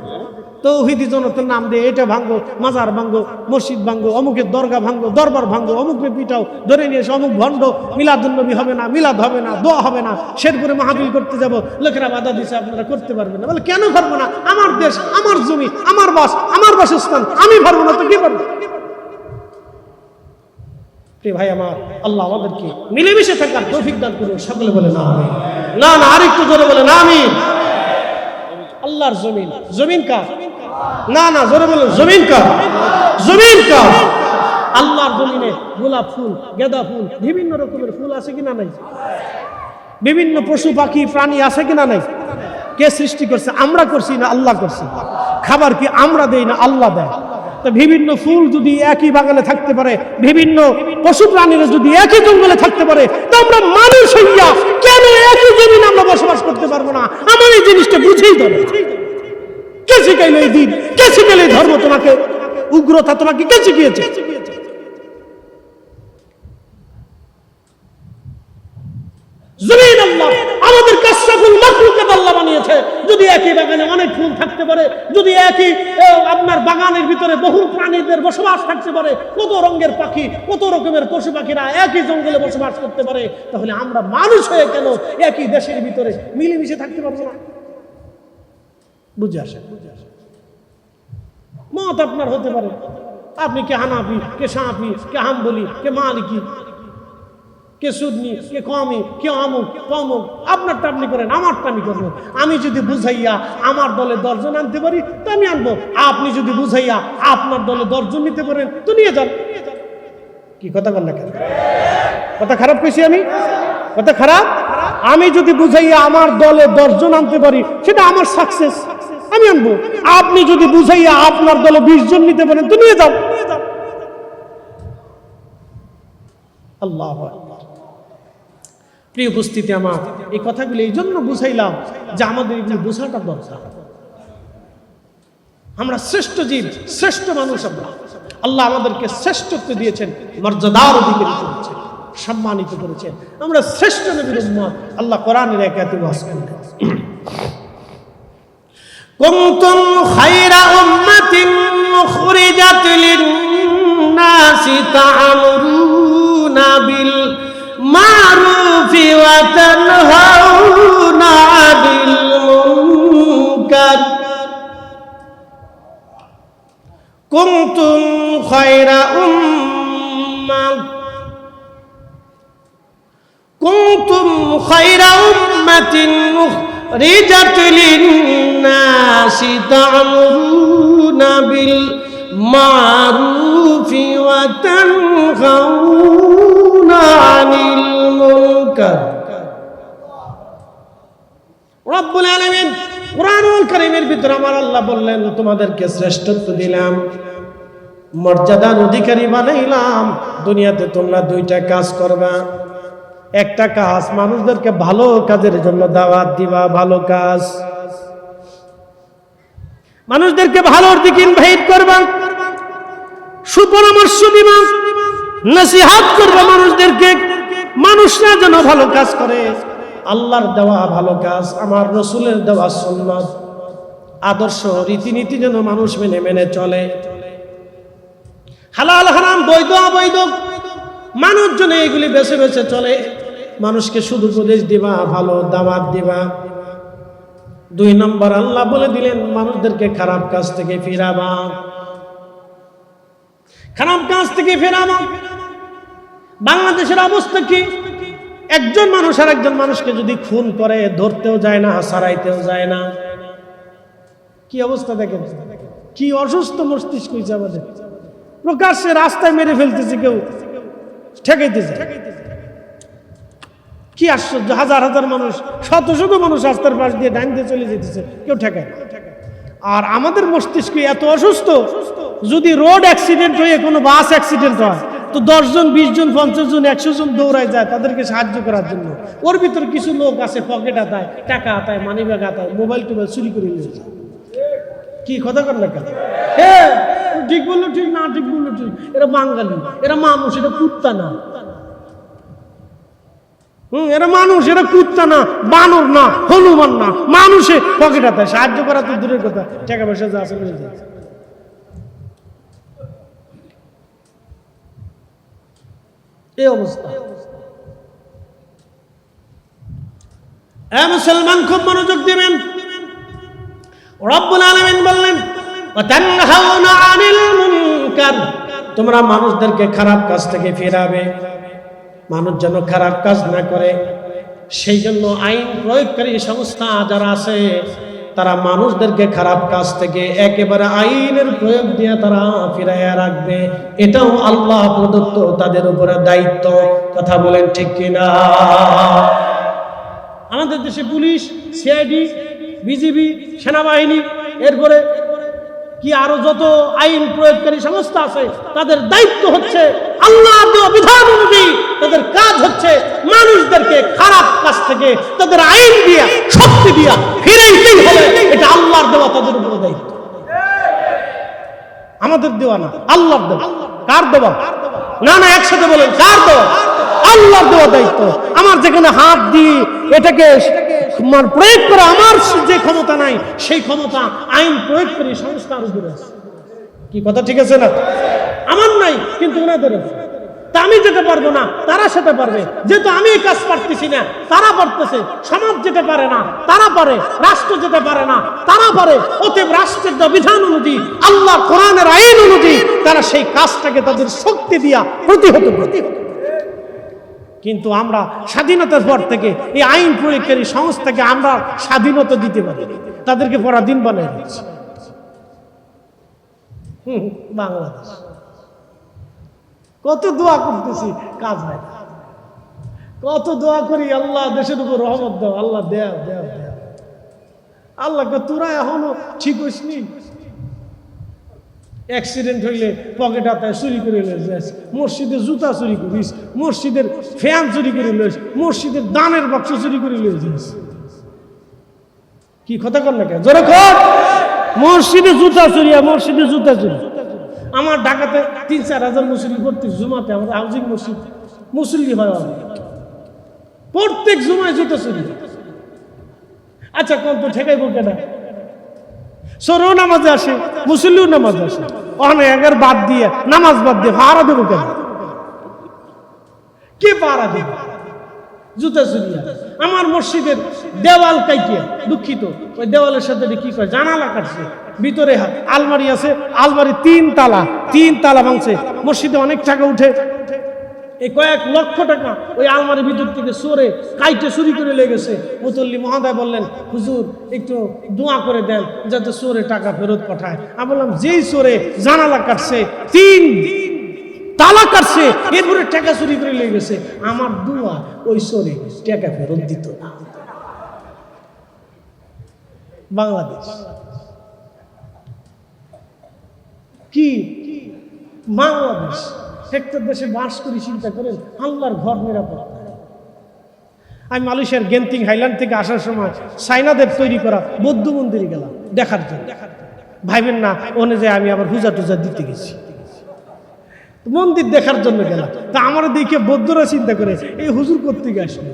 তৌহিদি জনতার নাম দিয়ে এটা ভাঙ্গো, মাজার ভাঙ্গো, মসজিদ ভাঙ্গো, অমুকের দরগা ভাঙ্গো, দরবার ভাঙ্গো, অমুকের পিঠাও ধরে নিয়ে এসে অমুক ভণ্ড, মিলাদুন্নবী হবে না, মিলাদ হবে না, দোয়া হবে না, শেরপুরে মাহফিল করতে যাব, লোকেরা বাধা দিচ্ছে আপনারা করতে পারবেন না। বলে কেন পারবো না? আমার দেশ, আমার জমি, আমার বাস, আমার বাসস্থান, আমি পারবো না তো কি পারবো? ভাই আমার, আল্লাহ আমাদেরকে মিলেমিশে থাকার তৌফিক দান করুন, সকলে বলে না আমিন। না না, আরেকটু জোরে বলে না আমিন। আল্লাহর জমিন, জমিন কার? না না, জোরে বলেন, জমিন কার? জমিন কার? আল্লাহর জমিনে গোলাপ ফুল, গেঁদা ফুল, বিভিন্ন রকমের ফুল আছে কিনা নাই? বিভিন্ন পশু পাখি প্রাণী আছে কিনা নাই? কে সৃষ্টি করছে? আমরা করছি না আল্লাহ করছে? খাবার কি আমরা দেই না আল্লাহ দেয়? তো বিভিন্ন ফুল যদি একই বাগানে থাকতে পারে, বিভিন্ন পশু প্রাণীরা যদি একই জঙ্গলে থাকতে পারে, তো আমরা মানুষ হইয়া কেন একই জমিনে আমরা বসবাস করতে পারবো না? আমার এই জিনিসটা বুঝেই দেবে। কে শিখাইলো এই দিন? কে শিখাইলো এই ধর্ম? তোমাকে উগ্রতা তোমাকে কে শিখিয়েছে? জমিন আল্লাহ, আমাদের কাশফুল মাখলুকাত আল্লাহ বানিয়েছে। যদি একই বাগানে অনেক ফুল থাকতে পারে, যদি একই আপনার বাগানের ভিতরে বহু প্রাণীদের বসবাস থাকতে পারে, কত রঙের পাখি, কত রকমের পশু পাখিরা একই জঙ্গলে বসবাস করতে পারে, তাহলে আমরা মানুষ হয়ে কেন একই দেশের ভিতরে মিলেমিশে থাকতে পারবো না? বুঝে আসে। মত আপনার হতে পারে, আপনি কে হানাফি, কে শাফি, কে হাম্বলি, কে মালিকি, কে কে সুন্নি, কে কওমি, কে অমুক তমুক, আপনারটা আপনি করেন, আমারটা আমি করবো। আমি যদি বুঝাইয়া আমার দলে 10 জন আনতে পারি তো আমি আনবো, আপনি যদি বুঝাইয়া আপনার দলে 10 জন নিতে পারেন তো নিয়ে যান। কি কথা বল না কেন? কথা খারাপ কইছি আমি? কথা খারাপ? আমি যদি বুঝাইয়া আমার দলে 10 জন আনতে পারি সেটা আমার সাকসেস, আমি আনবো। আপনি যদি বুঝাইয়া আপনার দলে 20 জন নিতে পারেন তো নিয়ে যান। আল্লাহু আকবার। প্রিয় উপস্থিতি আমার, এই কথাগুলো এই জন্য বুঝাইলাম যে আমাদের এগুলো বোঝাটা দরকার। আমরা শ্রেষ্ঠ জীব, শ্রেষ্ঠ মানুষ। আমরা আল্লাহ আমাদেরকে শ্রেষ্ঠত্ব দিয়েছেন, মর্যাদার অধিকারী করেছেন, সম্মানিত করেছেন। আমরা শ্রেষ্ঠ নবীর উম্মত। আল্লাহ কোরআনের আয়াতে ওয়াজ করেন, কুনতুম খায়রা উম্মাতিন উখরিজাত লিন-নাসি তা'মুরুনা বিল মারুফি ওয়া তানহাউনা 'আনিল মুনকার। কুনতুম খায়রা উম্মাতিন উখরিজাত লিন-নাসি তা'মুরুনা বিল মারুফি ওয়া তানহাউনা 'আনিল মুনকার। রব্বুল আলামিন কুরআনুল কারীমের ভিতরে আমার আল্লাহ বললেন, তোমাদেরকে শ্রেষ্ঠত্ব দিলাম, মর্যাদার অধিকারী বানাইলাম। দুনিয়াতে তোমরা 2টা কাজ করবা। একটা কাজ, মানুষদেরকে ভালো কাজের জন্য দাওয়াত দিবা, ভালো কাজ, মানুষদেরকে ভালোর দিকে ইনভাইট করবা, সুপরামর্শ দিবা, নসিহত করবা মানুষদেরকে, মানুষরা যেন ভালো কাজ করে। আল্লাহর দেওয়া ভালো কাজ, আমার রাসূলের দেওয়া সুন্নাত, আদর্শ, রীতিনীতি যেন মানুষ মেনে মেনে চলে। হালাল হারাম, বৈধ অবৈধ, মানুষ যেন এগুলি বেছে বেছে চলে। মানুষকে শুধু উপদেশ দিবা, ভালো দাওয়াত দিবা। 2 নম্বর আল্লাহ বলে দিলেন, মানুষদেরকে খারাপ কাজ থেকে ফিরাবা, খারাপ কাজ থেকে ফেরাবা। বাংলাদেশের অবস্থা কি? একজন মানুষ আর একজন মানুষকে যদি খুন করে, ধরতেও যায় না, সারাইতেও যায় না। কি অবস্থা দেখেন, কি অসুস্থ মস্তিষ্ক হয়েছে আমাদের। প্রকাশ্যে রাস্তায় মেরে ফেলতেছে, কেউ ঠেকাইতেছে। কি আশ্চর্য, হাজার হাজার মানুষ, শত শত মানুষ রাস্তার পাশ দিয়ে ডাইন দিয়ে চলে যেতেছে, কেউ ঠেকায় না। আর আমাদের মস্তিষ্ক এত অসুস্থ, যদি রোড অ্যাক্সিডেন্ট হয়ে কোনো বাস অ্যাক্সিডেন্ট হয় তো 10 জন, 20 জন, 50 জন, 100 জন দৌড়ায় যায় তাদেরকে সাহায্য করার জন্য। ওর ভিতর কিছু লোক আছে পকেট হাতায়, টাকা হাতায়, মানিব্যাগ হাতায়, মোবাইল টোবাইল চুরি করে নিয়ে যায়। কি কথা কর না কেন? হ্যাঁ, ঠিক বললো ঠিক, না ঠিক বললো ঠিক। এরা বাঙালি, এরা মানুষ, এটা কুত্তা না। এরা মানুষ, এরা কুত্তা না, বানর না, হনুমান না, মানুষে পকেট হাতায়। সাহায্য করা তো দূরের কথা, টাকা পয়সা যা আছে নিয়ে যায়। এই অবস্থা। মুসলমান খুব মনোযোগ দিবেন। রব্বুল আলামিন বললেন, ওয়া তানহাউনা আনিল মুনকার, তোমরা মানুষদেরকে খারাপ কাজ থেকে ফিরাবে, মানুষ যেন খারাপ কাজ না করে। সেই জন্য আইন প্রয়োগকারী সংস্থা যারা আছে তারা মানুষদেরকে খারাপ কাজ থেকে একেবারে আইনের প্রয়োগ দিয়ে তারা ফিরাইয়া রাখবে। এটাও আল্লাহ প্রদত্ত তাদের উপরে দায়িত্ব। কথা বলেন ঠিক কিনা? আমাদের দেশে পুলিশ, সিআইডি, বিজিবি, সেনাবাহিনী, এরপরে কি আরো যত আইন প্রয়োগকারী সংস্থা আছে, তাদের দায়িত্ব হচ্ছে আল্লাহর দেওয়া বিধান অনুযায়ী তাদের কাজ হচ্ছে মানুষদেরকে খারাপ কাজ থেকে তাদের আইন দিয়া, শক্তি দিয়া ফিরাইতেই হবে। এটা আল্লাহর দেওয়া তাদের উপর দায়িত্ব, আমাদের দেওয়া না, আল্লাহর দেওয়া। কার দেওয়া? না না, একসাথে বলেন, কার দেওয়া? আল্লাহর দেওয়া দায়িত্ব। আমার যেখানে হাত দিয়ে এটাকে প্রয়োগ করা আমার যে ক্ষমতা নাই, সেই ক্ষমতা আইন প্রয়োগকারী সংস্থার উপরে আছে। কি কথা ঠিক আছে না? আমার নাই, কিন্তু ওনাদের আছে। তা আমি যেতে পারবো না, তারা সেটা পারবে। যেহেতু আমি এই কাজ পারতেছি না, তারা পারতেছে। সমাজ যেতে পারে না, তারা পারে। রাষ্ট্র যেতে পারে না, তারা পারে। অতএব রাষ্ট্রের বিধান অনুযায়ী, আল্লাহর কোরআনের আইন অনুযায়ী তারা সেই কাজটাকে তাদের শক্তি দিয়া প্রতিহত করে। কিন্তু আমরা স্বাধীনতার পর থেকে এই আইন প্রয়োগকারী সংস্থাকে আমরা স্বাধীনতা দিতে পারি, তাদেরকে পরাধীন বানাই দিচ্ছি। বাংলাদেশ কত দোয়া করতেছি, কাজ হয় না। কত দোয়া করি, আল্লাহ দেশের উপর রহমত দাও, আল্লাহ দেও দেও দেও। আল্লাহকে তোরা এখনো ঠিক হইসনি। অ্যাক্সিডেন্ট হইলে পকেট হাতায় চুরি করে লইস, মসজিদে জুতা চুরি করিস, মসজিদের ফ্যান চুরি করে লইস, মসজিদের দানের বাক্স চুরি করে লইস। কি কথা কর না কেন, জোরে কর। মসজিদে জুতা চুরি, মসজিদে জুতা চুরি। আমার ঢাকাতে ৩-৪ হাজার মুসল্লি প্রত্যেক জুমাতে, আমাদের হাউজিং মসজিদ মুসল্লি হয় প্রত্যেক জুমায় জুতা চুরি। আচ্ছা কোন তো ঠেকাইব কেনা, সরও নামাজে আসে, মুসল্লিও নামাজে আসে, অনেক বাদ দিয়ে নামাজ বাদ দিয়ে ভাড়া দেবো কেন? কে পাহারা দেবে? জুতা চুরি। আমার মসজিদের দেওয়াল কাইটিয়া, দুঃখিত, ওই দেওয়ালের সাথে কি করে জানালা কাটছে, ভিতরে আলমারি আছে, আলমারি 3 তালা ভাঙছে। মসজিদে অনেক টাকা উঠে, এই কয়েক লক্ষ টাকা ওই আলমারির ভিতর থেকে চোরে কাইটে চুরি করে লেগেছে। মুতল্লি মহোদয় বললেন, হুজুর একটু দোয়া করে দেন যাতে চোরে টাকা ফেরত পাঠায়। আমি বললাম, যেই চোরে জানালা কাটছে, 3 তালা কাটছে, এরপরে টাকা চুরি করে লেগেছে, আমার দোয়া ওই চোরে টাকা ফেরত দিত না। বাংলাদেশ কি বাংলাদেশ? একটা দেশে বাস করি, চিন্তা করেন, আল্লাহর ঘর নিরাপদ। আমি মালয়েশিয়ার গেন্তিং হাইল্যান্ড থেকে আসার সময় চাইনাদের তৈরি করা বৌদ্ধ মন্দিরে গেলাম দেখার জন্য। ভাইবেন না ওনে যে আমি আবার পূজা টুজা দিতে গেছি, মন্দির দেখার জন্য গেলাম। তা আমার দেখে বৌদ্ধরা চিন্তা করে এই হুজুর কোত্থেকে আসলো,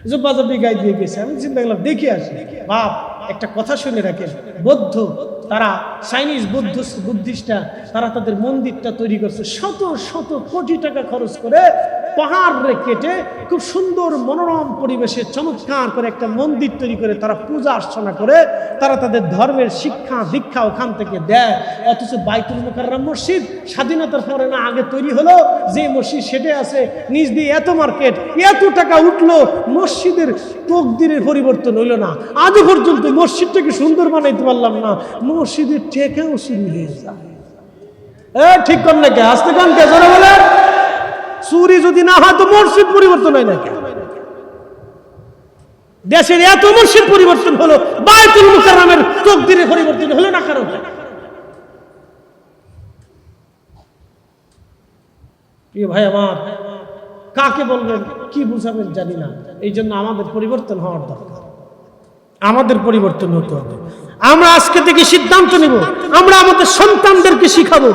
জব্বাজব্বি গায়ে দিয়ে গেছে। আমি চিন্তা করলাম দেখে আসি। বাপ, একটা কথা শুনে রাখেন, বৌদ্ধ তারা চাইনিজ বুদ্ধিস্টরা তারা তাদের মন্দিরটা তৈরি করছে শত শত কোটি টাকা খরচ করে, পাহাড় কেটে খুব সুন্দর মনোরম পরিবেশে চমৎকার করে একটা মন্দির তৈরি করে তারা পূজা অর্চনা করে, তারা তাদের ধর্মের শিক্ষা দীক্ষা ওখান থেকে দেয়। অথচ বাইতুল মুকাররম মসজিদ স্বাধীনতার পরে না আগে তৈরি হলো, যে মসজিদ সেটাই আছে, নিজ দিয়ে এত মার্কেট, এত টাকা উঠলো, মসজিদের তকদিরের পরিবর্তন হইল না। আজও পর্যন্ত মসজিদটাকে সুন্দর বানাইতে পারলাম না, মসজিদের টেকেও চুরি হয়ে যায়। ঠিক কর নাকি? আসতে কান কে জোরে বলে। চুরি যদি না হয় তো মসজিদ পরিবর্তন হয় নাকি? দেশের এত মসজিদ পরিবর্তন হলো, বাইতুল মুকাররমের তকদিরের পরিবর্তন হলো না কারণ? প্রিয় ভাই আমার, কাকে বলবেন কি বুঝাবেন জানি না। এই জন্য আমাদের পরিবর্তন হওয়ার দরকার, আমাদের পরিবর্তন হতে হবে। আমরা আজকে থেকে সিদ্ধান্ত নিব, আমরা আমাদের সন্তানদেরকে শিখাবো।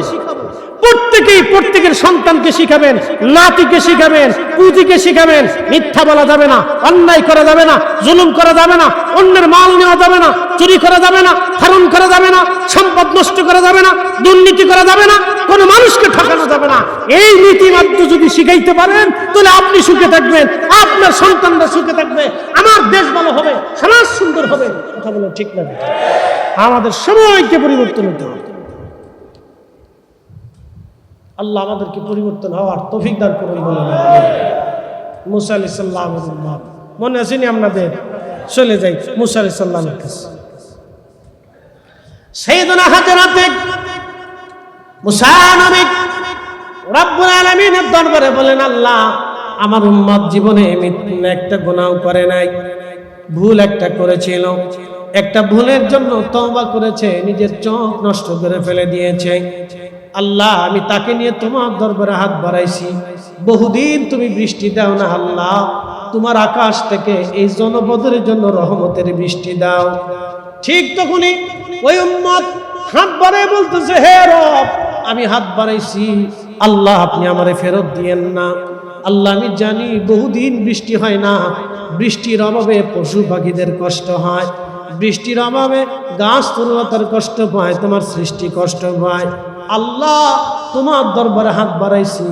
প্রত্যেকের সন্তানকে শিখাবেন, নাতিকে শিখাবেন, পুঁজিকে শিখাবেন, মিথ্যা বলা যাবে না, অন্যায় করা যাবে না, জুলুম করা যাবে না, অন্যের মাল নেওয়া যাবে না, চুরি করা যাবে না, হারাম করা যাবে না, সম্পদ নষ্ট করা যাবে না, দুর্নীতি করা যাবে না, কোনো মানুষকে ঠকানো যাবে না। এই নীতিমাত্র যদি শিখাইতে পারেন তাহলে আপনি সুখে থাকবেন, আপনার সন্তানরা সুখে থাকবে, আমার দেশ ভালো হবে, সমাজ সুন্দর হবে। কথা বলো ঠিক না? আমাদের সময়কে পরিবর্তন হতে হবে। আল্লাহ আমাদেরকে পরিবর্তন হওয়ার তৌফিক দান করুন বলে। মুসা আলাইহিস সালাম মনে আসেনি আপনাদের? চলে যাই মুসা আলাইহিস সালামের কাছে। সাইয়েদনা হাজরাতে মুসা নবী রব্বুল আলামিনের দরবারে বলেন, আল্লাহ আমার উম্মত জীবনে একটা গুনাহ করে নাই, ভুল একটা করেছিল, একটা ভুলের জন্য তওবা করেছে, নিজের চোখ নষ্ট করে ফেলে দিয়েছে। আল্লাহ আমি তাকে নিয়ে তোমার দরবারে হাত বাড়াইছি, বহুদিন তুমি বৃষ্টি দাও না। আল্লাহ তোমার আকাশ থেকে এই জনপদের জন্য রহমতের বৃষ্টি দাও। ঠিক তখনই ওই উম্মত হাত বাড়ায় বলতেছে, হে রব আমি হাত বাড়াইছি, আল্লাহ আপনি আমারে ফেরত দিয়েন না। আল্লাহ আমি জানি বহুদিন বৃষ্টি হয় না, বৃষ্টির অভাবে পশু পাখিদের কষ্ট হয়, বৃষ্টির অভাবে গাছ তরুলতার কষ্ট পায়, তোমার সৃষ্টি কষ্ট পায়। আল্লাহ তোমার দরবারে হাত বাড়াইছি,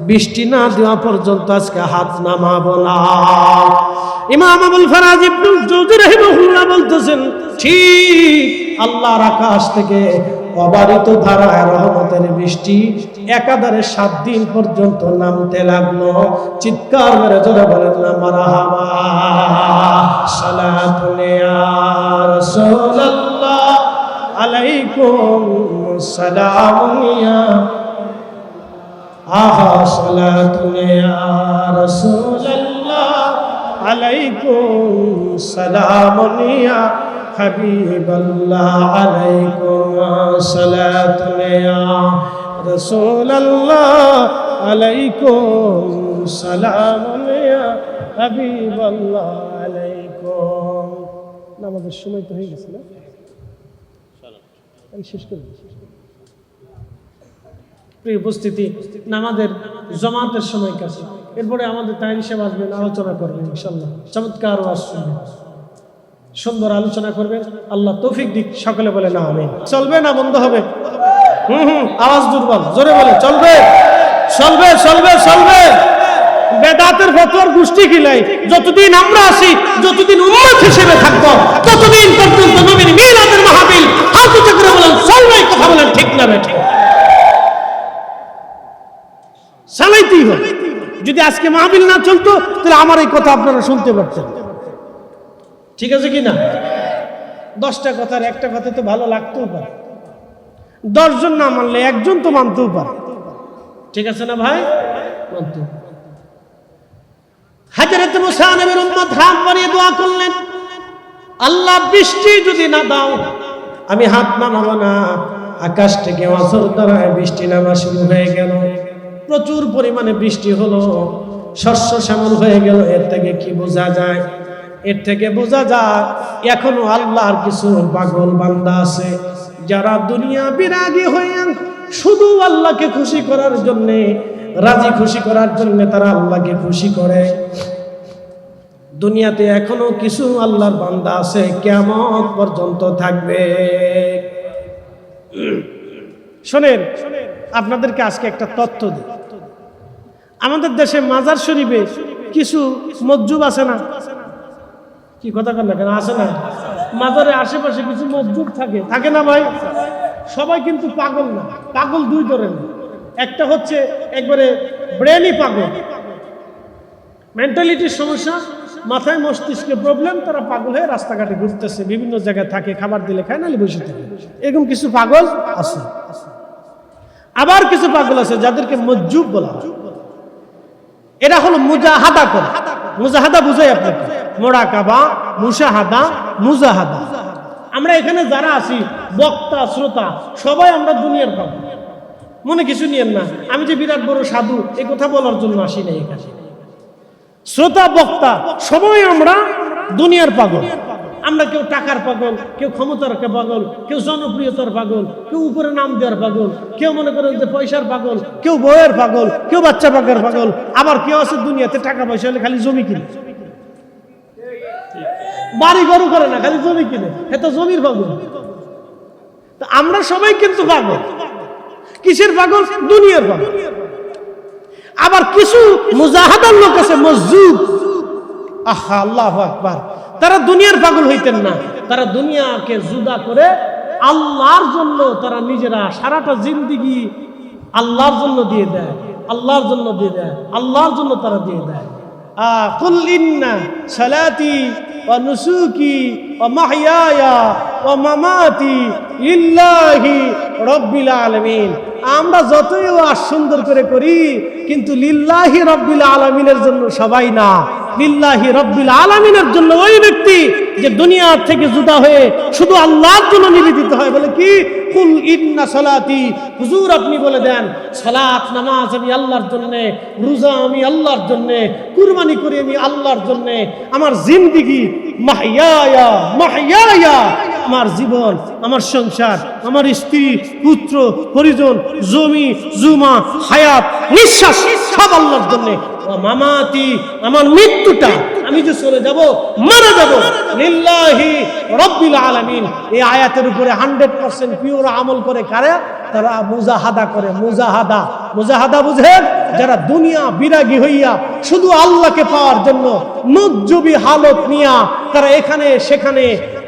বৃষ্টি না দেওয়া পর্যন্ত আজকে হাত নামাবো না। ইমাম আবুল ফারাজ ইবনুল জৌজি রাহিমাহুল্লাহ বলতেছেন, ঠিক আল্লাহর আকাশ থেকে অবারিত ধারায় রহমতের বৃষ্টি একাধারে 7 দিন পর্যন্ত নামতে লাগলো। চিৎকার করে জোরে বলেন না মারহাবা। সালাতুন ইয়া রাসূলুল্লাহ আলাইকুম সালামুন ইয়া আহা সালাতুন ইয়া রাসূলুল্লাহ আলাইকুম সালামুন ইয়া হাবিবাল্লাহ আলাইকুম সালাতুন ইয়া রাসূলুল্লাহ আলাইকুম সালামুন ইয়া হাবিবাল্লাহ আলাইকুম। নামাজের সময় তো হয়ে গেছে না, আমি শেষ করি। প্রিয় উপস্থিতি, নামাজের জামাতের সময় কাছে, এরপরে আমাদের তাহির সাহেব আসবেন, আলোচনা করবেন ইনশাআল্লাহ। চমৎকার ওয়াজ শুনবেন, সুন্দর আলোচনা করবেন। আল্লাহ তৌফিক দিক। সকলে বলে না আমিন। চলবে না বন্ধ হবে? আওয়াজ দুর্বল, জোরে বলে চলবে, চলবে, চলবে, চলবে। বেদাতের ফতোয়ার গোষ্ঠী কিলাই যতদিন আমরা আছি, যতদিন উম্মত হিসেবে থাকবো, ততদিন পর্যন্ত নবীর মিলাদের মাহফিল হাত উঁচু করে বলেন চলবে। কথা বলেন ঠিক না বেঠিক? চালাইতেই হবে। যদি আজকে মাহফিল না চলতো তাহলে আমার এই কথা আপনারা শুনতে পারতেন। ঠিক আছে কি না? 10টা কথার একটা কথা তো ভালো লাগতেও পারে, 10 জন না মানলে একজন তো মানতেও পারে। ঠিক আছে না ভাই? মানতেও। হযরত মুসা নবীর উম্মত হাত বাড়িয়ে দোয়া করলেন, আল্লাহ বৃষ্টি যদি না দাও আমি হাত নামাবো না। আকাশ থেকে অঝোর ধারায় বৃষ্টি নামা শুরু হয়ে গেল। প্রচুর পরিমাণে বৃষ্টি হলো, শস্য শ্যামল হয়ে গেল। এর থেকে কি বোঝা যায়? এর থেকে বোঝা যায় এখনো আল্লাহর কিছু পাগল বান্দা আছে যারা দুনিয়া বিরাগী হয়ে শুধু আল্লাহকে খুশি করার জন্য, রাজি খুশি করার জন্য তারা আল্লাহকে খুশি করে। দুনিয়াতে এখনো কিছু আল্লাহর বান্দা আছে, কিয়ামত পর্যন্ত থাকবে। শোনেন, আপনাদেরকে আজকে একটা তথ্য দিই। আমাদের দেশে মাজার শরীফে কিছু মসজিদ আছে না? কি কথা কন না কেন? আছে না? মাজারের আশেপাশে কিছু মসজিদ থাকে, থাকে না ভাই? সবাই কিন্তু পাগল না। পাগল 2 ধরনের। একটা হচ্ছে একবারে ব্রেনই পাগল, মেন্টালিটির সমস্যা, মাথায় মস্তিষ্কে প্রবলেম, তারা পাগল হয়ে রাস্তাঘাটে ঘুরতেছে, বিভিন্ন জায়গায় থাকে, খাবার দিলে খায়, নাহলে বসে থাকে। এরকম কিছু পাগল আছে। আবার কিছু পাগল আছে যাদেরকে মজ্জুব বলা হয়। এরা হলো মুজাহাদা করে। মুজাহাদা বুঝাই আপনাকে? মোরাকাবা, মুশাহাদা, মুজাহাদা। আমরা এখানে যারা আছি, বক্তা শ্রোতা, সবাই আমরা দুনিয়ার পাগল। মনে কিছু নিয়েন না, আমি যে বিরাট বড় সাধু এই কথা বলার জন্য আসি না এখানে। শ্রোতা বক্তা সবাই আমরা দুনিয়ার পাগল। আমরা কেউ টাকার পাগল, কেউ ক্ষমতার পাগল, কেউ জনপ্রিয়তার পাগল, কেউ উপরে নাম দেওয়ার পাগল, কেউ মনে করেন যে পয়সার পাগল, কেউ বউয়ের পাগল, কেউ বাচ্চা পাগের পাগল। আবার কেউ আছে দুনিয়াতে টাকা পয়সা হলে খালি জমি কিনে, বাড়ি গরু করে না, খালি জমি কিনে, এ তো জমির পাগল। আমরা সবাই কিন্তু পাগল। কিসের পাগল? দুনিয়ার পাগল। আবার কিছু মুজাহাদার লোক আছে, মসজিদ। আহা, আল্লাহু আকবার। তারা দুনিয়ার পাগল হইতেন না, তারা দুনিয়াকে জুদা করে আল্লাহর জন্য তারা নিজেরা সারাটা জিন্দেগি আল্লাহর জন্য দিয়ে দেয়, আল্লাহর জন্য দিয়ে দেয়, আল্লাহর জন্য তারা দিয়ে দেয়। কুল ইন্না সালাতি ওয়া নুসুকি ওয়া মাহইয়ায়া ওয়া মামাতি লিল্লাহি রাব্বিল আলামিন। আমরা যতই ওয়াজ সুন্দর করে করি, কিন্তু লিল্লাহি রাব্বিল আলামিনের জন্য সবাই না, লিল্লাহি রাব্বিল আলামিনের জন্য ওই ব্যক্তি যে দুনিয়া থেকে জুদা হয়ে শুধু আল্লাহর জন্য নিবেদিত হয়। বলে কি? কুল ইন্না সালাতি, হুজুর আপনি বলে দেন সালাত নামাজ আমি আল্লাহর জন্য, রোজা আমি আল্লাহর জন্য, কুরবানি করি আমি আল্লাহর জন্য, আমার জিন্দেগি মাহইয়ায়া মাহইয়ায়া, আমার জীবন, আমার সংসার, আমার স্ত্রী, পুত্র, পরিজন, জমি জুমা, হায়াত, নিঃশ্বাস সব আল্লাহর জন্য। মামাতি, আমার মৃত্যুটা, আমি যে চলে যাব, মারা যাব, লিল্লাহি রাব্বিল আলামিন। এই আয়াতের উপরে 100% পিওর আমল করে কারা? তারা মুজাহাদা করে। মুজাহাদা, মুজাহাদা বুঝেন? যারা দুনিয়া বিরাগী হইয়া শুধু আল্লাহকে পাওয়ার জন্য নজ্জুবি হালত নিয়া তারা এখানে সেখানে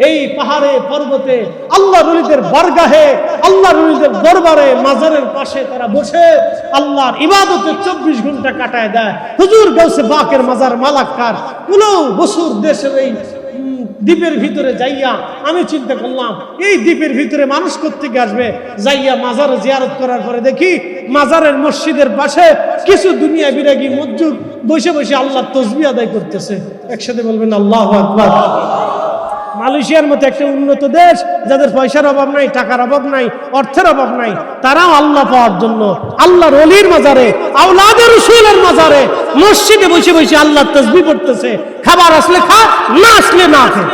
এই পাহাড়ে পর্বতে আল্লাহ রুলিদের বারগাহে আল্লাহ রুলিদের দরবারে মাজারের পাশে তারা বসে আল্লাহর ইবাদতে 24 ঘন্টা কাটায় দেয়। হুজুর গাউসে বাকের মাজার মালাক্কার কোন বছর দেশের এই দ্বীপের ভিতরে যাইয়া আমি চিন্তা করলাম এই দ্বীপের ভিতরে মানুষ কোত্থেকে আসবে। যাইয়া মাজার জিয়ারত করার পরে দেখি মাজারের মসজিদের পাশে কিছু দুনিয়া বিরাগী মজদুর বসে বসে আল্লাহর তাসবিহ আদায় করতেছে। একসাথে বলবেন আল্লাহু আকবার। মালয়েশিয়ার মতো একটা উন্নত দেশ, যাদের পয়সার অভাব নাই, টাকার অভাব নাই, অর্থের অভাব নাই, তারাও আল্লাহ পাওয়ার জন্য আল্লাহর ওলির মাজারে, আওলাদে রাসূলের মাজারে মসজিদে বসে বসে আল্লাহর তাসবিহ পড়তেছে। খাবার আসলে খা, না আসলে না খা।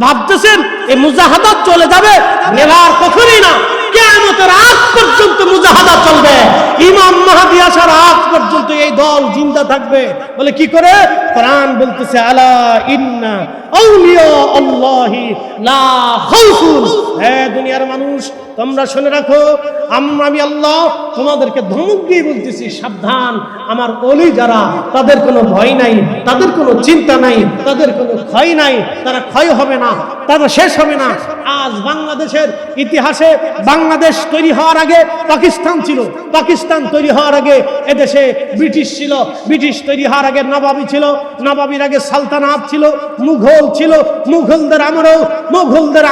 ভাবতেছেন এই মুজাহাদাত চলে যাবে? নেভার, কখনোই না। কিয়ামতের আগ পর্যন্ত মুজাহাদা চলবে। ইমাম মাহদী আসার আগ পর্যন্ত এই দল জিন্দা থাকবে। বলে কি করে? কোরআন বলতেছে আলা ইন্না আউলিয়া আল্লাহি লা খাউফুন। হে দুনিয়ার মানুষ, তোমরা শুনে রাখো, আমি আল্লাহ তোমাদেরকে ধমক দিয়ে বলতেছি, সাবধান, আমার ওলি যারা, তাদের কোনো ভয় নাই, তাদের কোনো চিন্তা নাই, তাদের কোনো ক্ষয় নাই, তারা ক্ষয় হবে না, তারা শেষ হবে না। আজ বাংলাদেশের ইতিহাসে, বাংলাদেশ তৈরি হওয়ার আগে পাকিস্তান ছিল, পাকিস্তান তৈরি হওয়ার আগে এদেশে ব্রিটিশ ছিল, ব্রিটিশ তৈরি হওয়ার আগে নবাবী ছিল, নবাবীর আগে সালতানাত ছিল, মুঘল ছিল, মুঘলদের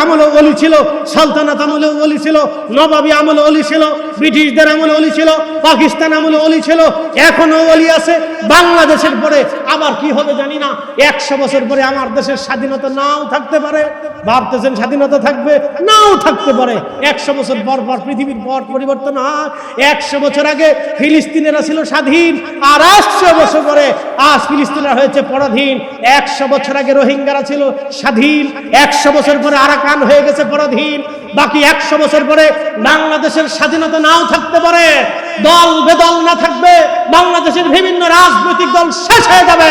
আমলেও ওলি ছিল, সালতানাত আমলেও ওলি ছিল, নবাবী আমলে ওলি ছিল, ব্রিটিশদের আমলে ওলি ছিল, পাকিস্তান আমলে ওলি ছিল, এখনো ওলি আছে। বাংলাদেশের পরে আবার কি হবে জানি না, 100 বছর পরে আমার দেশের স্বাধীনতা নাও থাকতে পারে। ভাবতেছেন স্বাধীনতা থাকবে? নাও থাকতে পারে। 100 বছর পর পর পৃথিবীর পর পরিবর্তন হয়। 100 বছর আগে ফিলিস্তিনেরা ছিল স্বাধীন, আর 100 বছর পরে আজ ফিলিস্তিনেরা হয়েছে পরাধীন। 100 বছর আগে রোহিঙ্গারা ছিল স্বাধীন, 100 বছর পরে আরাকান হয়ে গেছে পরাধীন। বাকি 100 বছর পরে বাংলাদেশের স্বাধীনতা নাও থাকতে পারে। দল বেদল না থাকবে, বাংলাদেশের বিভিন্ন রাজনৈতিক দল শেষ হয়ে যাবে,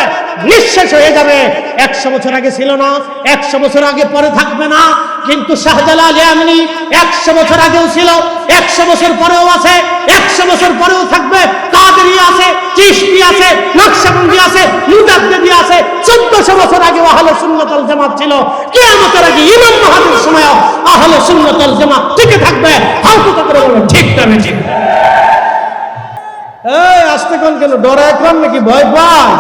নিঃশেষ হয়ে যাবে। 100 বছর আগে ছিল না, 100 বছর আগে পরে থাকবে না। কিন্তু শাহজালাল ইয়ামানি 100 বছর আগেও ছিল, 100 বছর পরেও আছে, 100 বছর পরেও থাকবে। কাদেরি আছে, চিশতি আছে, নকশবন্দি আছে, মুজাদ্দিদি আছে। 1400 বছর আগে আহলে সুন্নাত ওয়াল জামাত ছিল। কিয়ামতের আগে ইমাম মাহদীর সময় আহলে সুন্নাত ওয়াল জামাত টিকে থাকবে। হালকা করে বলুন ঠিক না ঠিক? এই আস্তে কোন কেন, ডরায় কোন নাকি ভয় পায়?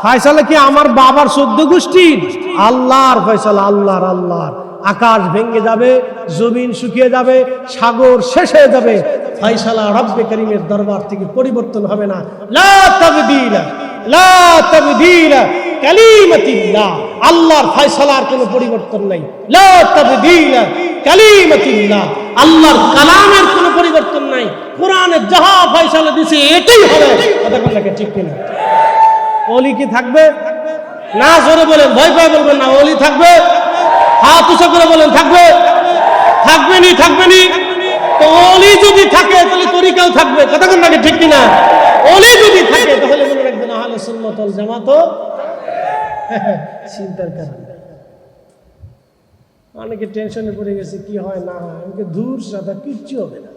ফয়সালা কি আমার বাবার 14 গোষ্ঠীর? আল্লাহর ফয়সালা, আল্লাহর। আকাশ ভেঙে যাবে, জমিন শুকিয়ে যাবে, সাগর শেষ হয়ে যাবে। ফয়সালা রব্বে করিমের দরবার থেকে পরিবর্তন হবে না। লা তাবদীলা কালিমাতিল্লাহ। আল্লাহর ফয়সালার কোনো পরিবর্তন নাই। লা তাবদীলা কালিমাতিল্লাহ। আল্লাহর কালামের কোনো পরিবর্তন নাই। কোরআনে যাহা ফয়সালা দিয়েছে এটাই হবে। কথা বললে ঠিক কিনা? ওলি কি থাকবে না? জোরে বলেন, ভয় পায় বলবেন না। ওলি থাকবে? হাত উঁচু করে বলেন থাকবে? থাকবেনি? তো ওলি যদি থাকে তাহলে তরিকাও থাকবে। কথা কোন নাকি ঠিক কিনা? ওলি যদি থাকে তাহলে মনে রাখবেন আহলে সুন্নাত ওয়াল জামাত। চিন্তার কারণ অনেকে টেনশনে পড়ে গেছে, কি হয় না হয়। আমাকে দূর সাদা কিচ্ছু হবে না,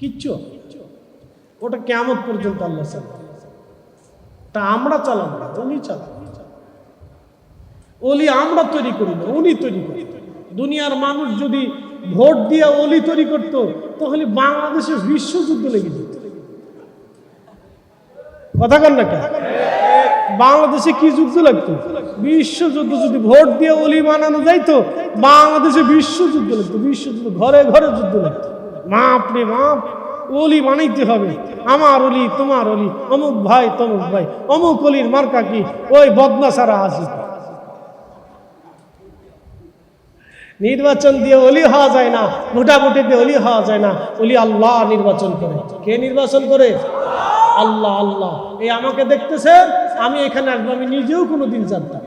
কিচ্ছু। ওটা কিয়ামত পর্যন্ত আল্লাহ চালাবে। তা আমরা চালাবো না, উনি চালাবো। ওলি আমরা তৈরি করি না, উনি তৈরি করি। দুনিয়ার মানুষ যদি ভোট দিয়ে ওলি তৈরি করতো তাহলে বাংলাদেশে বিশ্বযুদ্ধ লেগে যেত। কথা কন না কেন? বাংলাদেশে কি যুদ্ধ লাগতো? বিশ্বযুদ্ধ। যদি ভোট দিয়ে ওলি বানানো যাইতো বাংলাদেশে বিশ্বযুদ্ধ লাগতো। বিশ্বযুদ্ধ, ঘরে ঘরে যুদ্ধ লাগতো। মাপ রে মাপ, ওলি বানাইতে হবে। আমার ওলি, তোমার ওলি, অমুক ভাই তমুক ভাই, অমুক ওলির মার্কা কি? ওই বদনা সারা আছে। নির্বাচন দিয়ে ওলি হওয়া যায় না, ভোটাভুটি দিয়ে ওলি হওয়া যায় না। ওলি আল্লাহ নির্বাচন করে। কে নির্বাচন করে? আল্লাহ। এই আমাকে দেখতেছেন, আমি এখানে আসবো, আমি নিজেও কোনোদিন জানতাম।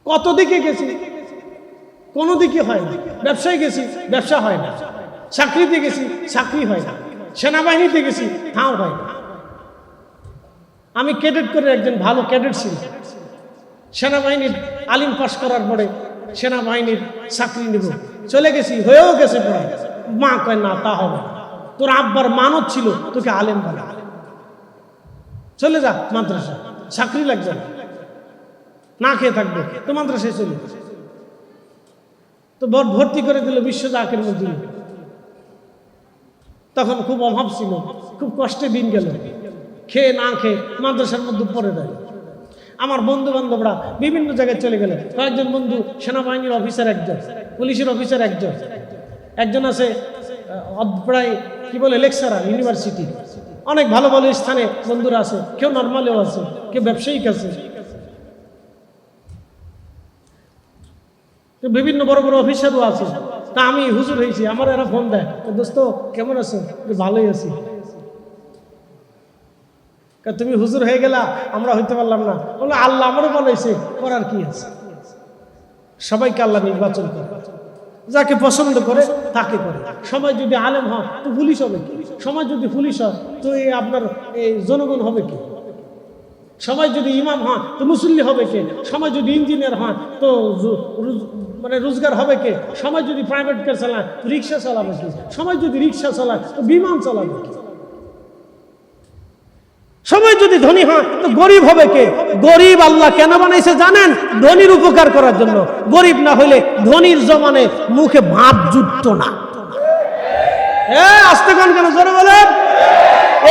কত দিকে গেছি, কোনো দিকে হয় না। ব্যবসায় গেছি, ব্যবসা হয় না। চাকরিতে গেছি, চাকরি হয় না। সেনাবাহিনীতে গেছি, তাও হয় না। আমি ক্যাডেট করে একজন ভালো ক্যাডেট ছিল। সেনাবাহিনীর আলিম পাস করার পরে সেনাবাহিনীর চাকরি নিব, চলে গেছি, হয়েও গেছে পড়া। মা কয় না, তা হবে না, তোর আব্বার মানত ছিল তোকে আলেম বানা, চলে যা মাদ্রাসা, চাকরি লাগবে না, না খেয়ে থাকবে তো মাদ্রাসায় চলে। তো ভর্তি করে দিল বিশ্ব জাকের মধ্যে। তখন খুব অভাব ছিল, খুব কষ্টে দিন গেল, খেয়ে না খেয়ে মাদ্রাসার মধ্যে পড়ে দেয়। আমার বন্ধু বান্ধবরা বিভিন্ন জায়গায় চলে গেলেন। কয়েকজন বন্ধু সেনাবাহিনীর অফিসার একজন, পুলিশের অফিসার একজন, একজন আছে প্রায় কি বলে লেকচারার ইউনিভার্সিটি। অনেক ভালো ভালো স্থানে বন্ধুরা আছে, কেউ নর্মালেও আছে, কেউ ব্যবসায়িক আছে, বিভিন্ন বড় বড় অফিসারও আছে। তা আমি হুজুর হয়েছি, আমার এরা ফোন দেয়, দোস্ত কেমন আছো? ভালোই আছি। তুমি হুজুর হয়ে গেলা, আমরা হইতে পারলাম না। বলে আল্লাহ আমারও বানাইছে, করার কি আছে? সবাইকে আল্লাহ নির্বাচন করে, যাকে পছন্দ করে তাকে করে। সবাই যদি আলেম হয় তো পুলিশ হবে কি? সমাজ যদি পুলিশ হয় তো আপনার এই জনগণ হবে কি? সবাই যদি ইমাম হয় তো মুসল্লি হবে কে? সমাজ যদি ইঞ্জিনিয়ার হয় তো মানে রোজগার হবে কে? সমাজ যদি প্রাইভেট কার চালায় তো রিক্সা চালাবে কি? সমাজ যদি রিক্সা চালায় তো বিমান চালাবে কি? সবাই যদি ধনী হয় তো গরিব হবে কে? গরিব আল্লাহ কেন বানাইছে জানেন? ধনীর উপকার করার জন্য। গরিব না হলে ধনীর জমানে মুখে ভাত জুটত না। আস্তে কোন কেন জোরে বলেন?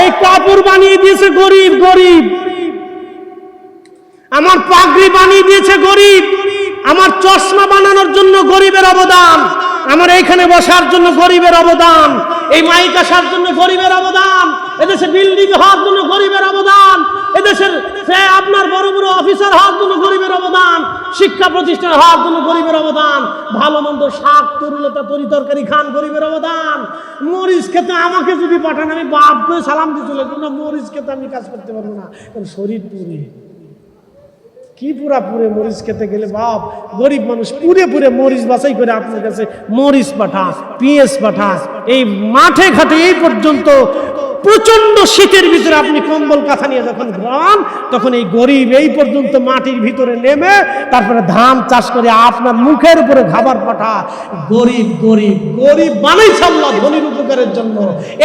এই কাপড় বানিয়ে দিয়েছে গরিব, গরিব। আমার পাগড়ি বানিয়ে দিয়েছে গরিব। আমার চশমা বানানোর জন্য গরিবের অবদান। আমার এইখানে বসার জন্য গরিবের অবদান। এই মাইক আসার জন্য গরিবের অবদান। এদেশে বিল্ডিং হওয়ার জন্য গরিবের অবদান। এদেশের আপনার বড় বড় অফিসার হওয়ার জন্য গরিবের অবদান। শিক্ষা প্রতিষ্ঠান হওয়ার জন্য গরিবের অবদান। ভালো মন্দ শাক তরুলতা তরি তরকারি খান, গরিবের অবদান। মরিচ খেতে আমাকে যদি পাঠান, আমি বাপ করে সালাম দিয়ে চলে যাব না। মরিচ খেতে আমি কাজ করতে পারবো না, কারণ শরীর পুরে। কি পুরা পুরে মরিচ খেতে গেলে বাপ, গরিব মানুষ পুরে পুরে মরিচ বাছাই করে আপনার কাছে মরিচ পাঠা, পেঁয়াজ পাঠা। এই মাঠে ঘাটে এই পর্যন্ত প্রচন্ড শীতের ভিতরে আপনি কম্বল কাঁথা নিয়ে যখন ঘুরান, তখন এই গরিব এই পর্যন্ত মাটির ভিতরে নেমে তারপরে ধান চাষ করে আপনার মুখের উপরে খাবার পাঠা। গরিব গরিব গরিব বানাইছে আল্লাহ ধনীর উপকারের জন্য।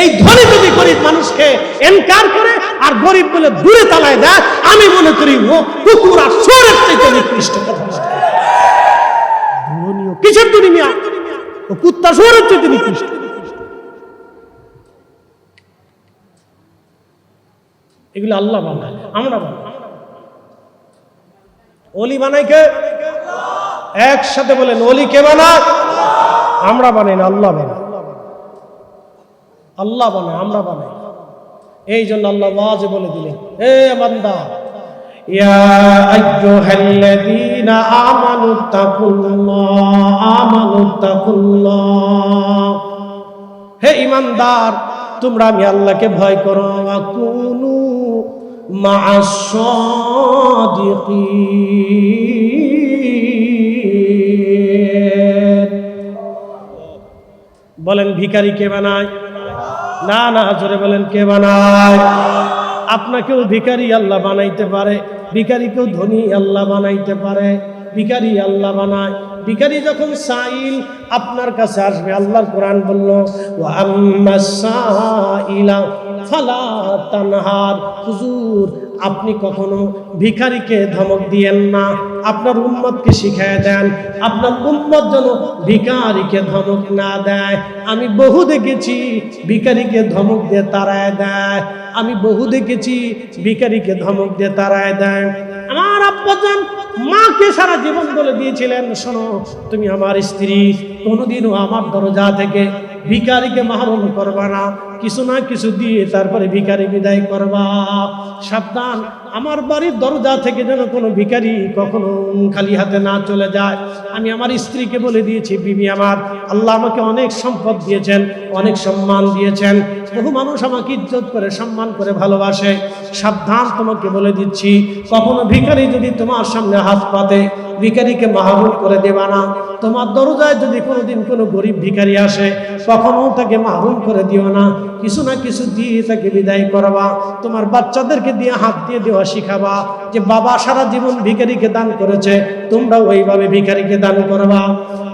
এই ধনী যদি গরিব মানুষকে এনকার করে আর গরিব বলে দূরে তালায় দেয়, আমি মনে করি ও কুকুর আর শুয়োরের চাইতে নিকৃষ্ট কথা। ধনীও কিসের ধনী মিয়া? ও কুত্তা শুয়োরের চাইতে নিকৃষ্ট। এগুলো আল্লাহ বানায়, আমরা বানাই। ওলি বানাই কে? একসাথে বলেন, ওলি কে বানায়? আমরা বানাই না, আল্লাহ বানায়। আল্লাহ বানায়, আমরা বানাই। এই জন্য আল্লাহ ওয়াজে বলে দিলেন, হে বান্দা, ইয়া আইয়ুহাল্লাযীনা আমানুত্তাকুল্লাহ, হে ঈমানদার, তোমরা আমি আল্লাহকে ভয় করো। কুনু মা'আস সাদিকিন। বলেন ভিখারি কে বানায়? না না, জোরে বলেন কে বানায়? আপনাকেও ভিখারি আল্লাহ বানাইতে পারে, ভিখারিকেও ধনী আল্লাহ বানাইতে পারে। ভিখারি আল্লাহ বানায়। ভিখারি যখন সাইল আপনার কাছে আসবে, আল্লাহর কোরআন বলল, ওয়া আম্মাস সাইলা ফালা তানহার। হুজুর, আপনি কখনো ভিখারিকে ধমক দিয়েন না, আপনার উম্মতকে শিখায় দেন, আপনার উম্মত যেন ভিখারিকে ধমক না দেয়। আমি বহু দেখেছি ভিখারিকে ধমক দিয়ে তাড়ায় দেয়। আমি বহু দেখেছি ভিখারিকে ধমক দিয়ে তাড়ায় দেয়। আমার আব্বাজান মাকে সারা জীবন বলে দিয়েছিলেন, শোনো, তুমি আমার স্ত্রী, কোনোদিনও আমার দরজা থেকে ভিখারিকে মাহরুম করবা না, কিছু না কিছু দিয়ে তারপরে ভিখারি বিদায় করবা। সাবধান, আমার বাড়ির দরজা থেকে যেন কোনো ভিখারি কখনো খালি হাতে না চলে যায়। আমি আমার স্ত্রীকে বলে দিয়েছি, বিবি আমার, আল্লাহ আমাকে অনেক সম্পদ দিয়েছেন, অনেক সম্মান দিয়েছেন, বহু মানুষ আমাকে ইজ্জত করে, সম্মান করে, ভালোবাসে। সাবধান, তোমাকে বলে দিচ্ছি, কখনো ভিখারি যদি তোমার সামনে হাত পাতে, ভিখারিকে মাহরুম করে দেবা না। তোমার দরজায় যদি কোনোদিন কোনো গরিব ভিখারি আসে, কখনো তাকে মাহরুম করে দিও না। কিছু না কিছু দিয়ে তাকে বিদায় করবা। তোমার বাচ্চাদেরকে দিয়ে হাত দিয়ে দেওয়া শিখাবা যে বাবা সারা জীবন ভিখারিকে দান করেছে, তোমরা ওইভাবে ভিখারিকে দান করবা।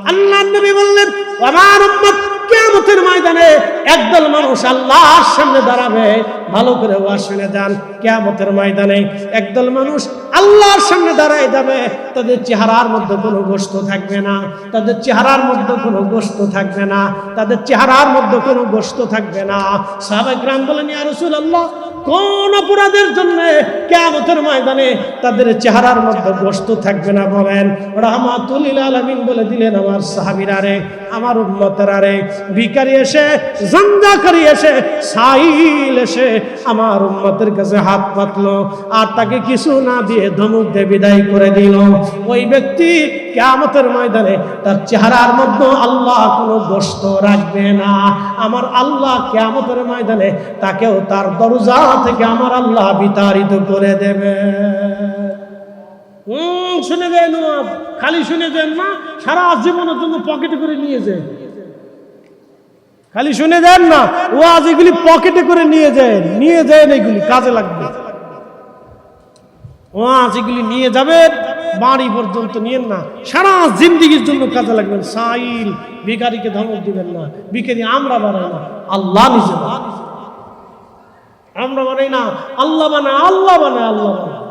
আল্লাহর নবী বললেন, আমার উম্মত কিয়ামতের ময়দানে একদল মানুষ আল্লাহর সামনে দাঁড়াবে। ভালো করে ওয়াজ শুনে যান, কিয়ামতের ময়দানে একদল মানুষ আল্লাহর সামনে দাঁড়ায় যাবে। তাদের চেহারার মধ্যে কোনো গোশত থাকবে না, তাদের চেহারার মধ্যে কোনো গোশত থাকবে না, তাদের চেহারার মধ্যে কোনো গোশত থাকবে না। সাহাবায়ে কেরাম বলেন, ইয়া রাসূলুল্লাহ, কোন অপরাধের জন্য কিয়ামতের ময়দানে তাদের চেহারার মধ্যে গোশত থাকবে না বলেন? রাহমাতুল লিল আলামিন বলে দিলেন, আমার সাহাবীরা রে, আমার উম্মতেরা রে, ভিখারি এসে, জান্দাকারী এসে, সাইল এসে আমার উম্মতের কাছে হাত পাতলো আর তাকে কিছু না দিয়ে ধমক দিয়ে বিদায় করে দিল। ওই ব্যক্তি কিয়ামতের ময়দানে তার চেহারার মধ্যে আল্লাহ কোনো গোশত রাখবে না। আমার আল্লাহ কিয়ামতের ময়দানে তাকেও তার দরজা থেকে আমার আল্লাহ বিতাড়িত করে দেবে। শুনে দেন, খালি শুনে দেন না, সারা জীবনের জন্য পকেটে করে নিয়ে যায়। খালি শুনে দেন না, ওয়াজ এগুলি পকেটে করে নিয়ে যায়, নিয়ে যায় এগুলি কাজে লাগবে। ওয়াজ এগুলি নিয়ে যাবেন, বাড়ি পর্যন্ত নিয়েন না, সারা জিন্দেগির জন্য কাজে লাগবেন। সাইল, ভিখারিকে ধমক দিবেন না। ভিখারি আমরা বানাই না, আল্লাহ নিজে বানায়। আমরা বানাই না, আল্লাহ বানায়, আল্লাহ বানায়, আল্লাহ বানায়।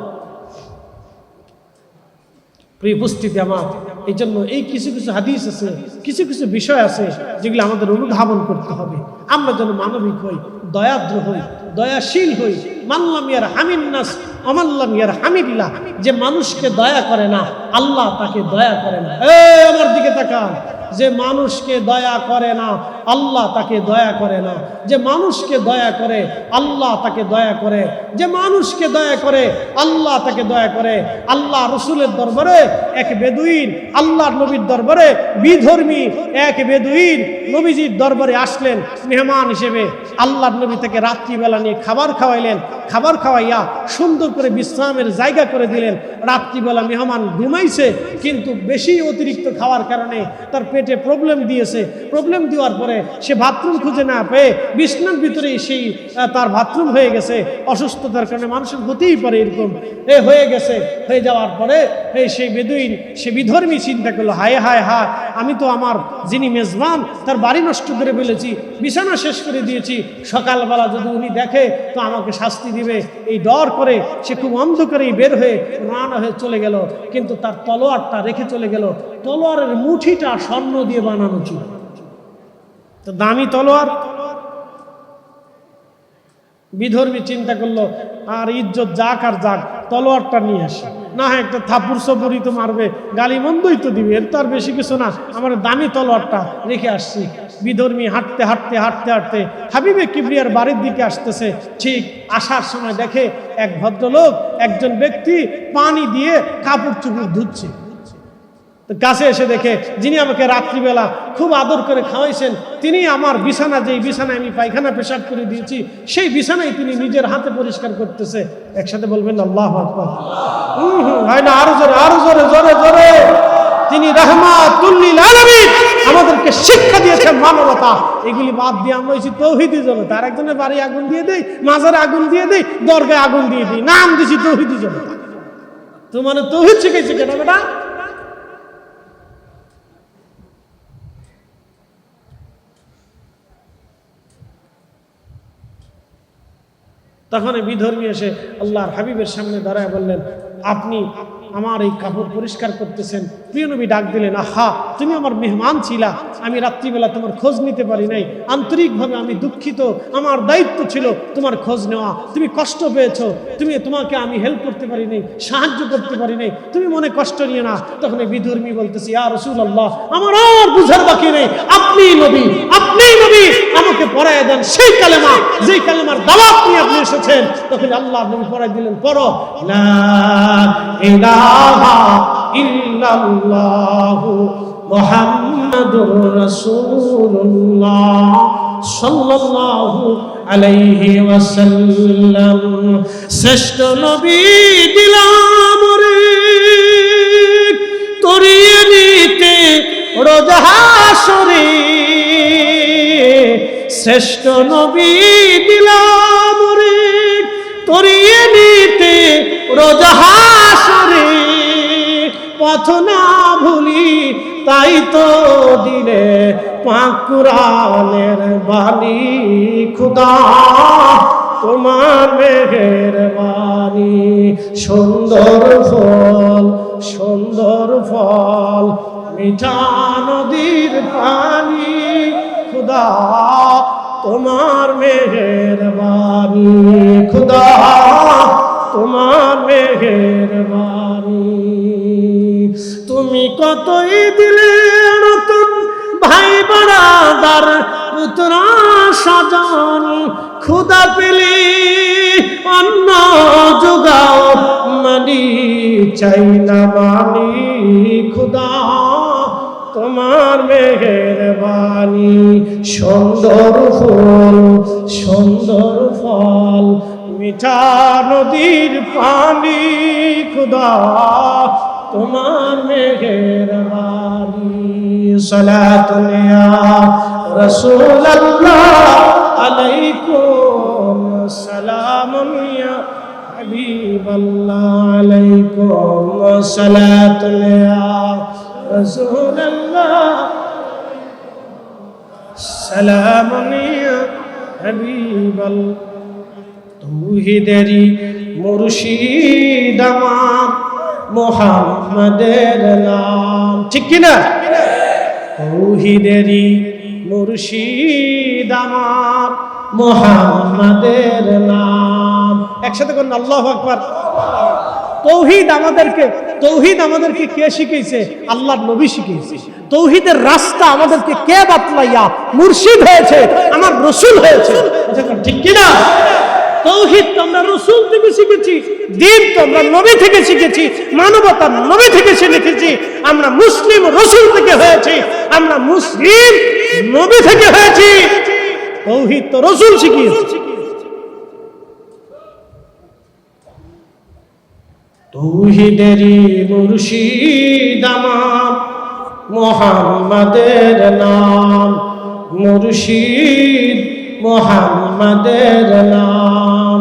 প্রিয় উপস্থিতি আমার, এই জন্য এই কিছু কিছু হাদিস আছে, কিছু কিছু বিষয় আছে যেগুলো আমাদের অনুধাবন করতে হবে। আমরা যেন মানবিক হই, দয়াদ্র হই, দয়াশীল হই। মাল্লাম ইয়ারহামিন নাস ওমাল্লাম ইয়ারহামিল্লাহ, যে মানুষকে দয়া করে না আল্লাহ তাকে দয়া করে না। এই আমার দিকে তাকান, যে মানুষকে দয়া করে না আল্লাহ তাকে দয়া করে না। যে মানুষকে দয়া করে আল্লাহ তাকে দয়া করে। যে মানুষকে দয়া করে আল্লাহ তাকে দয়া করে। আল্লাহ রসুলের দরবারে এক বেদুইন, আল্লাহর নবীর দরবারে বিধর্মী এক বেদুইন নবীজির দরবারে আসলেন মেহমান হিসেবে। আল্লাহর নবী তাকে রাত্রিবেলা নিয়ে খাবার খাওয়াইলেন। খাবার খাওয়াইয়া সুন্দর করে বিশ্রামের জায়গা করে দিলেন। রাত্রিবেলা মেহমান ঘুমাইছে, কিন্তু বেশি অতিরিক্ত খাওয়ার কারণে তার পেটে প্রবলেম দিয়েছে। প্রবলেম দেওয়ার পরে সে বাথরুম খুঁজে না পেয়ে বিছনার ভিতরেই সেই তার বাথরুম হয়ে গেছে। অসুস্থতার কারণে মানুষের হতেই পারে এরকম, হয়ে গেছে। হয়ে যাওয়ার পরে সেই বেদুইন, সে বিধর্মী চিন্তা করলো, হায় হায় হায়, আমি তো আমার যিনি মেজবান তার বাড়ি নষ্ট করে ফেলেছি, বিছানা শেষ করে দিয়েছি। সকালবেলা যদি উনি দেখে তো আমাকে শাস্তি দিবে, এই ডর করে সে খুব অন্ধকারেই বের হয়ে রানা হয়ে চলে গেল। কিন্তু তার তলোয়ারটা রেখে চলে গেল। তলোয়ারের মুঠিটা স্বর্ণ দিয়ে বানানো ছিল, তো দামি তলোয়ার। বিধর্মী চিন্তা করলো, আর ইজ্জত যাক আর যাক, তলোয়ারটা নিয়ে আসে, না হয় একটা থাপুর সপুরি তো মারবে, গালি মন্দই তো দিবে, এর তো আর বেশি কিছু না, আমার দামি তলোয়ারটা রেখে আসছি। বিধর্মী হাঁটতে হাঁটতে হাঁটতে হাঁটতে হাবিবে কিবরিয়ার বাড়ির দিকে আসতেছে। ঠিক আসার সময় দেখে এক ভদ্রলোক, একজন ব্যক্তি পানি দিয়ে কাপড় চুপড় ধুচ্ছে। কাছে এসে দেখে যিনি আমাকে রাত্রিবেলা খুব আদর করে খাওয়াইছেন, তিনি আমার বিছানা, যেই বিছানায় আমি পায়খানা পেশাব করে দিয়েছি, সেই বিছানায় তিনি নিজের হাতে পরিষ্কার করতেছে। একসাথে বলবেন আল্লাহু আকবার। হয় না? আরো জোরে, আরো জোরে, জোরে জোরে। তিনি রাহমাতুল লিল আলামিন, আমাদেরকে শিক্ষা দিয়েছেন মানবতা। এগুলি বাদ দিয়ে আমরা হয়েছি তৌহিদি জনতা। আর একজনের বাড়ি আগুন দিয়ে দেই, মাজারে আগুন দিয়ে দেই, দরগায় আগুন দিয়ে দিই, নাম দিছি তৌহিদি জনতা। তো মানে তৌহিদ শিখেছে কেন বেটা? তখন বিধর্মী এসে আল্লাহর হাবিবের সামনে দাঁড়ায় বললেন, আপনি আমার এই কাপড় পরিষ্কার করতেছেন। প্রিয় নবী ডাক দিলেন, আহা, তুমি আমার মেহমান ছিলা, আমি রাত্রিবেলা তোমার খোঁজ নিতে পারি নাই, আন্তরিকভাবে আমি দুঃখিত। আমার দায়িত্ব ছিল তোমার খোঁজ নেওয়া, তুমি কষ্ট পেয়েছো, তোমাকে আমি হেল্প করতে পারি নাই, সাহায্য করতে পারি নাই, তুমি মনে কষ্ট নিয়ে না। তখন এই বিধর্মী বলতেছি, ইয়া রাসূলুল্লাহ, আমার আর বুঝার বাকি নেই, আপনিই নবী, আপনিই নবী, আমাকে পড়ায় দেন সেই কালেমা, যেই কালেমার দাওয়াত নিয়ে আপনি এসেছেন। তখন আল্লাহ নবী পড়ায় দিলেন, পড়ো লা ইলাহা ইল্লাল্লাহু মুহাম্মাদুর রাসূলুল্লাহ সাল্লাল্লাহু আলাইহি ওয়াসাল্লাম। শ্রেষ্ঠ নবী দিলাম রে তরিয়ে নিতে রোজ হাসরে, শ্রেষ্ঠ নবী দিলাম রে করিয়ে নিতে রোজ হাসরে, পথ না ভুলি তাই তো দিলে পাক কুরআনের বাণী, খুদা তোমার মেহেরবানি। সুন্দর ফল সুন্দর ফল মিঠা নদীর পানি, খুদা তোমার মেহেরবানি, খুদা তোমার মেহেরবানি। তুমি কতই দিলে নতুন ভাই বারাদার পুত্রা সাজান, খুদা পেলে অন্ন যোগাও মানি চাই না মানি, খুদা তোমার মেহেরবানি। সুন্দর ফুল সুন্দর ফল মিঠা নদীর পানি, খুদা তোমার মেহেরবানি। সালাতুন ইয়া রাসূলুল্লাহ আলাইকুম, সালামুন ইয়া হাবিবাল্লাহ আলাইকুম, সালাতুন ইয়া রাসূলুল্লাহ সালামুন ইয়া হাবিবাল্লাহ। তৌহিদেরই মুর্শিদ আমার মুহাম্মাদের নাম, ঠিক কি না? তৌহিদেরই মুর্শিদ আমার মুহাম্মাদের নাম। একসাথে করুন আল্লাহু আকবার। তৌহিদ আমাদেরকে কে শিখিয়েছে? আল্লাহর নবী শিখিয়েছে। তৌহিদের রাস্তা আমাদেরকে কে বাতলাইয়া মুর্শিদ হয়েছে? আমার রাসূল হয়েছে, ঠিক কি না? তৌহিদ তো আমরা রাসূল থেকে শিখেছি, দ্বীন তো আমরা নবী থেকে শিখেছি, মানবতা নবী থেকে শিখেছি। আমরা মুসলিম রাসূল থেকে হয়েছি, আমরা মুসলিম নবী থেকে হয়েছি। তৌহিদ তো রাসূল শিখিয়েছে। তৌহিদেরই মুর্শিদ আমার মুহাম্মাদের নাম, মুর্শিদ মুহাম্মাদের নাম।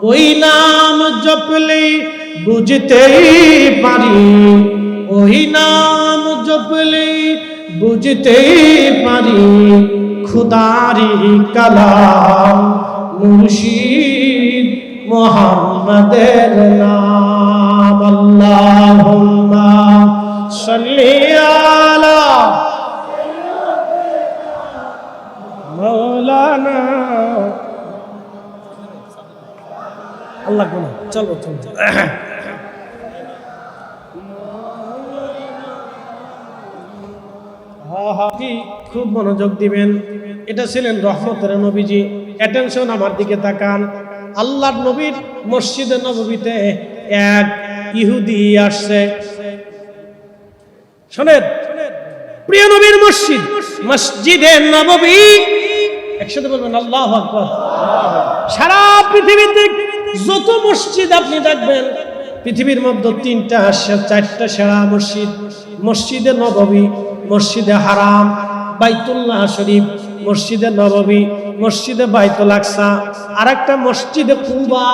ওই নাম জপলেই বুঝতেই পারি, ওই নাম জপলেই বুঝতেই পারি খুদারি কালাম, মুর্শিদ মুহাম্মাদের নাম। আল্লাহুম্মা সাল্লি আলা মাওলানা। আল্লাহ কোন চলো চলো খুব মনোযোগ দিবেন। এটা ছিলেন রহমতের নবীজি। অ্যাটেনশন আমার দিকে তাকান। আল্লাহর নবীর মসজিদে নববীতে এক ইহুদি আসছে। শোনেন, প্রিয় নবীর মসজিদ মসজিদে নববী, একসাথে বলবেন আল্লাহু আকবার। সারা পৃথিবীতে যত মসজিদ আপনি দেখবেন, পৃথিবীর মধ্যে 3টা 4টা সেরা মসজিদ: মসজিদে নববী, মসজিদে হারাম, বাইতুল্লাহ শরীফ, মসজিদে নববী, মসজিদে বাইতুল আকসা, আর একটা মসজিদে কুবা।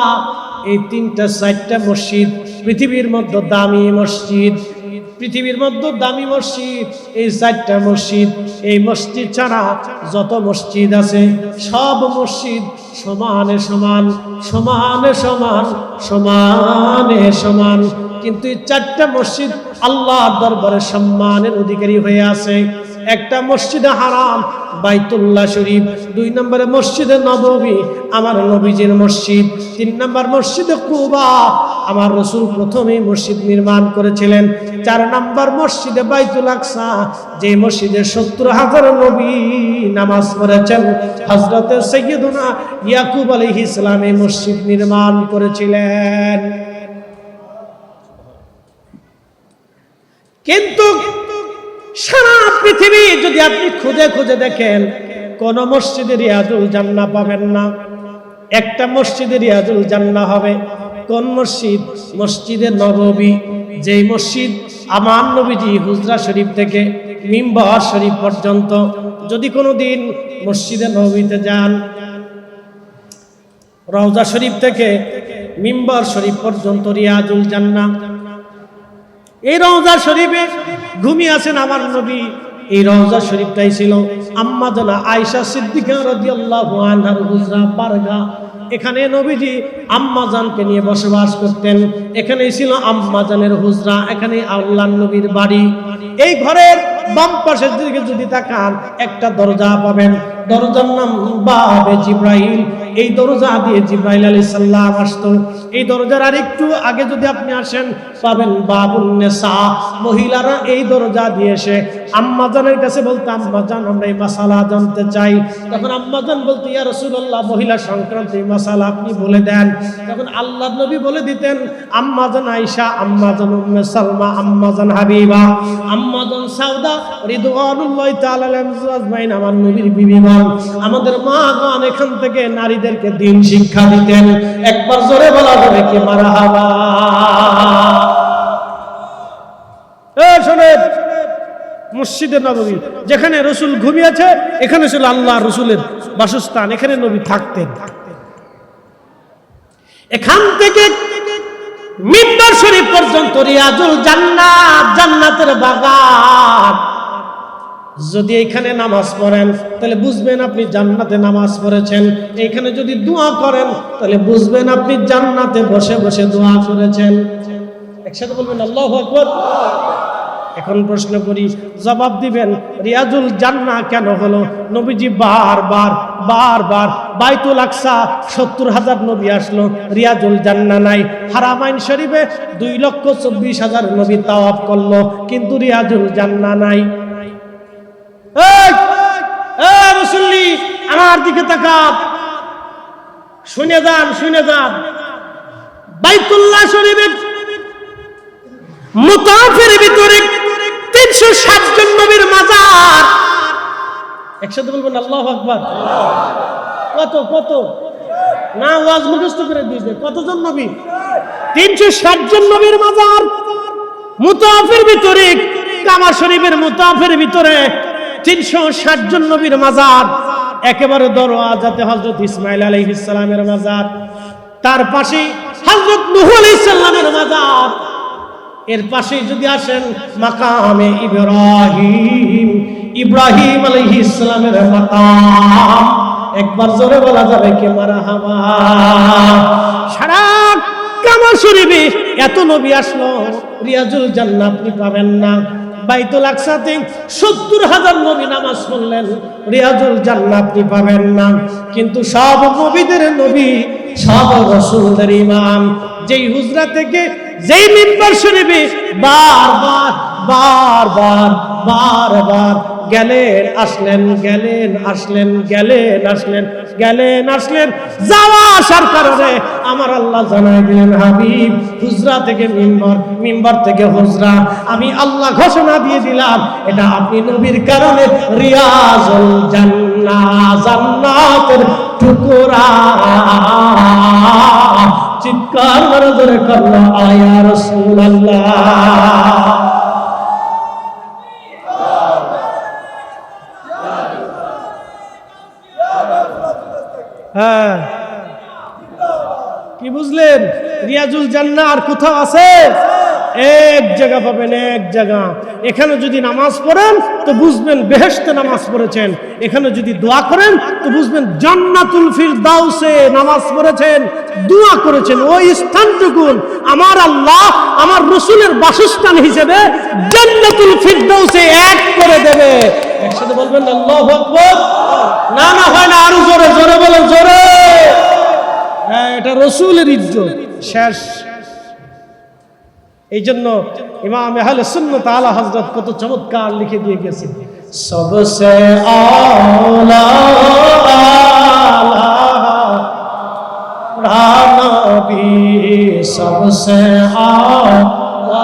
এই 3টা 4টা মসজিদ পৃথিবীর মধ্যে দামি মসজিদ। পৃথিবীর মধ্যে দামি মসজিদ এই 4টা মসজিদ। এই মসজিদ ছাড়া যত মসজিদ আছে সব মসজিদ সমানে সমান, সমানে সমান, সমানে সমান। কিন্তু এই 4টা মসজিদ আল্লাহর দরবারে সম্মানের অধিকারী হয়ে আছে। একটা মসজিদে হারাম, বাইতুল্লাহ শরীফ। 2 নম্বরে মসজিদে নববী, আমার নবীজির মসজিদ। 3 নম্বর মসজিদে কুবা, আমার রাসূল প্রথমেই মসজিদ নির্মাণ করেছিলেন। 4 নম্বর মসজিদে বাইতুল আকসা, যে মসজিদে 70,000 নবী নামাজ পড়েছেন। হযরতে সাইয়্যিদুনা ইয়াকুব আলাইহিস সালাম এই মসজিদ নির্মাণ করেছিলেন। কিন্তু সারা পৃথিবী যদি আপনি খুঁজে খুঁজে দেখেন, কোন মসজিদে রিয়াজুল জান্নাহ পাবেন না। একটা মসজিদে রিয়াজুল জান্নাহ হবে। কোন মসজিদ? মসজিদে নববী, যেই মসজিদ আমার নবীজি হুজরা শরীফ থেকে মিম্বার শরীফ পর্যন্ত যদি কোনো দিন মসজিদে নববীতে যান, রওজা শরীফ থেকে মিম্বর শরীফ পর্যন্ত রিয়াজুল জান্নাহ, এই রওজা শরীফে ঘুমিয়ে আছেন আমার নবী। এই রওজা শরীফটাই ছিল আম্মা জানা আয়েশা সিদ্দিকা রাদিয়াল্লাহু আনহার হুজরা বারগা। এখানে নবীজি আম্মা জানকে নিয়ে বসবাস করতেন। এখানেই ছিল আম্মা জানের হুজরা, এখানেই আল্লাহর নবীর বাড়ি। এই ঘরের বাম পাশের দিকে যদি তাকান একটা দরজা পাবেন, দরজার নাম বাবে জিব্রাইল। এই দরজা দিয়ে জিব্রাইল আলাইহিস সালাম আসতো। এই দরজার আর একটু আগে যদি আপনি আসেন পাবেন বাবুন নিসা, মহিলারা এই দরজা দিয়ে এসে আম্মা জানের কাছে বলতো, আম্মা জান আমরা এই মাসালা জানতে চাই। তখন আম্মা জান বলতো, ইয়া রাসূলুল্লাহ মহিলা সংক্রান্ত এই মাসালা আপনি বলে দেন। তখন আল্লাহর নবী বলে দিতেন, আম্মা জান আয়েশা, আম্মা জান উম্মে সালমা, আম্মা জান হাবিবা, আম্মা জান সাউদা রিদওয়ানুল্লাহি তাআলা আলাইহিম আজমাইন, আমার নবীর বিবিগণ, আমাদের মাগণ এখান থেকে নারীদেরকে দ্বীন শিক্ষা দিতেন। একবার জোরে বলা যাবে কি মারহাবা। শোনেন, মসজিদে নববী যেখানে রাসূল ঘুমিয়েছে, এখানে ছিল আল্লাহ রাসূলের বাসস্থান, এখানে নবী থাকতেন। এখান থেকে মিম্বর শরীফ পর্যন্ত রিয়াজুল জান্নাত, জান্নাতের বাগান। যদি এখানে নামাজ পড়েন তাহলে বুঝবেন আপনি জান্নাতে নামাজ পড়েছেন। এখানে যদি দোয়া করেন তাহলে বুঝবেন আপনি জান্নাতে বসে বসে দোয়া করেছেন। একসাথে বলবেন আল্লাহু আকবার। এখন প্রশ্ন করি, জবাব দিবেন রিয়াজুল জান্নাহ কেন হলো? নবীজি বারবার বাইতুল আকসা ৭০,০০০ নবী আসলো, রিয়াজুল জান্নাহ নাই। হারামাইন শরীফে ২,২৪,০০০ নবী তাওয়াফ করলো, কিন্তু রিয়াজুল জান্নাহ নাই। মুসল্লি আমার দিকে তাকান, শুনে যান। বাইতুল্লাহ শরীফের মুতাফের ভিতরে ৩৬০ জন নবীর মাজার। একসাথে বলবেন আল্লাহু আকবার। কত না ওয়াজ মুখস্থ করে দিয়েছে, কতজন নবী? ৩৬০ জন নবীর মাজার মুতাফের ভিতরে, কাবা শরীফের মুতাফের ভিতরে ৩৬০ জন নবীর মাজার। একেবারে দরওয়াজাতে হযরত ইসমাঈল আলাইহিস সালামের মাজার, তার পাশে হযরত নূহ আলাইহিস সালামের মাজার। এর পাশে যদি আসেন মাকামে ইব্রাহিম আলাইহিস সালামের মাকাম। একবার জোরে বলা যাবে কি মারহাবা। সারা কাবা শরীফে এত নবী আসলো, রিয়াজুল জান্নাহ আপনি পাবেন না। বাইতুল আকসাতে ৭০,০০০ নবী নামাজ পড়লেন, রিয়াজুল জান্নাহ আপনি পাবেন না। কিন্তু সব নবীদের নবী, সব রাসূলদের ইমাম, যেই হুজরা থেকে যেই মিম্বর শরীফে বারবার গেলেন আসলেন, যাওয়া আসার কারণে আমার আল্লাহ জানাই দিলেন, হাবিব হুজরা থেকে মিম্বর থেকে হুজরা, আমি আল্লাহ ঘোষণা দিয়ে দিলাম এটা আপনি নবীর কারণে রিয়াজুল জান্নাহ, জান্নাতের টুকরা। চিৎকার করে জোরে করলো আয়া রাসূলুল্লাহ। হ্যাঁ, কি বুঝলেন? রিয়াজুল জান্নাহ আর কোথাও আছে? এক জায়গা পাবেন, এক জায়গা। এখানে যদি নামাজ পড়েন তো বুঝবেন বেহেশতে নামাজ পড়েছেন, এখানে যদি দোয়া করেন তো বুঝবেন জান্নাতুল ফিরদাউসে নামাজ পড়েছেন, দোয়া করেছেন। ওই স্থানটুকু আমার আল্লাহ আমার রাসূলের বাসস্থান হিসেবে জান্নাতুল ফিরদাউসে এক করে দেবে। একসাথে বলবেন আল্লাহু আকবার। না হয় না, আরো জোরে বলেন, জোরে। হ্যাঁ, এটা রাসূলের ইজ্জত শেষ। এই জন্য ইমাম আহলে সুন্নাত আলা হযরত কত চমৎকার লিখে দিয়ে গেছেন, সবসে আলা নবী, সবসে আলা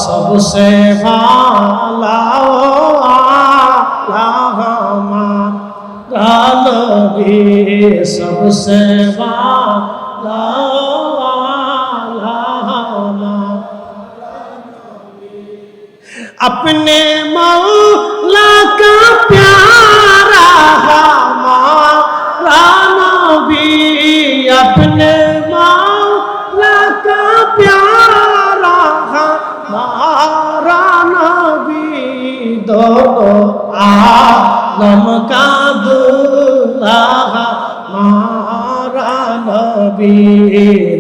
सबसे भाला नबी, सबसे भाला अपने मौला का प्यारा हमारा नबी, अपने मौला का प्यारा हमारा नबी, दोनों आलम का दूल्हा हमारा नबी,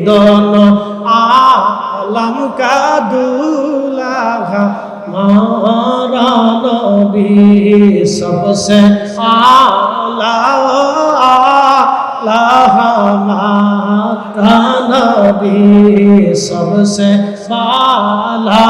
दोनों आलम का दूल्हा हमारा नबी, सबसे आला हमारा नबी, सबसे आला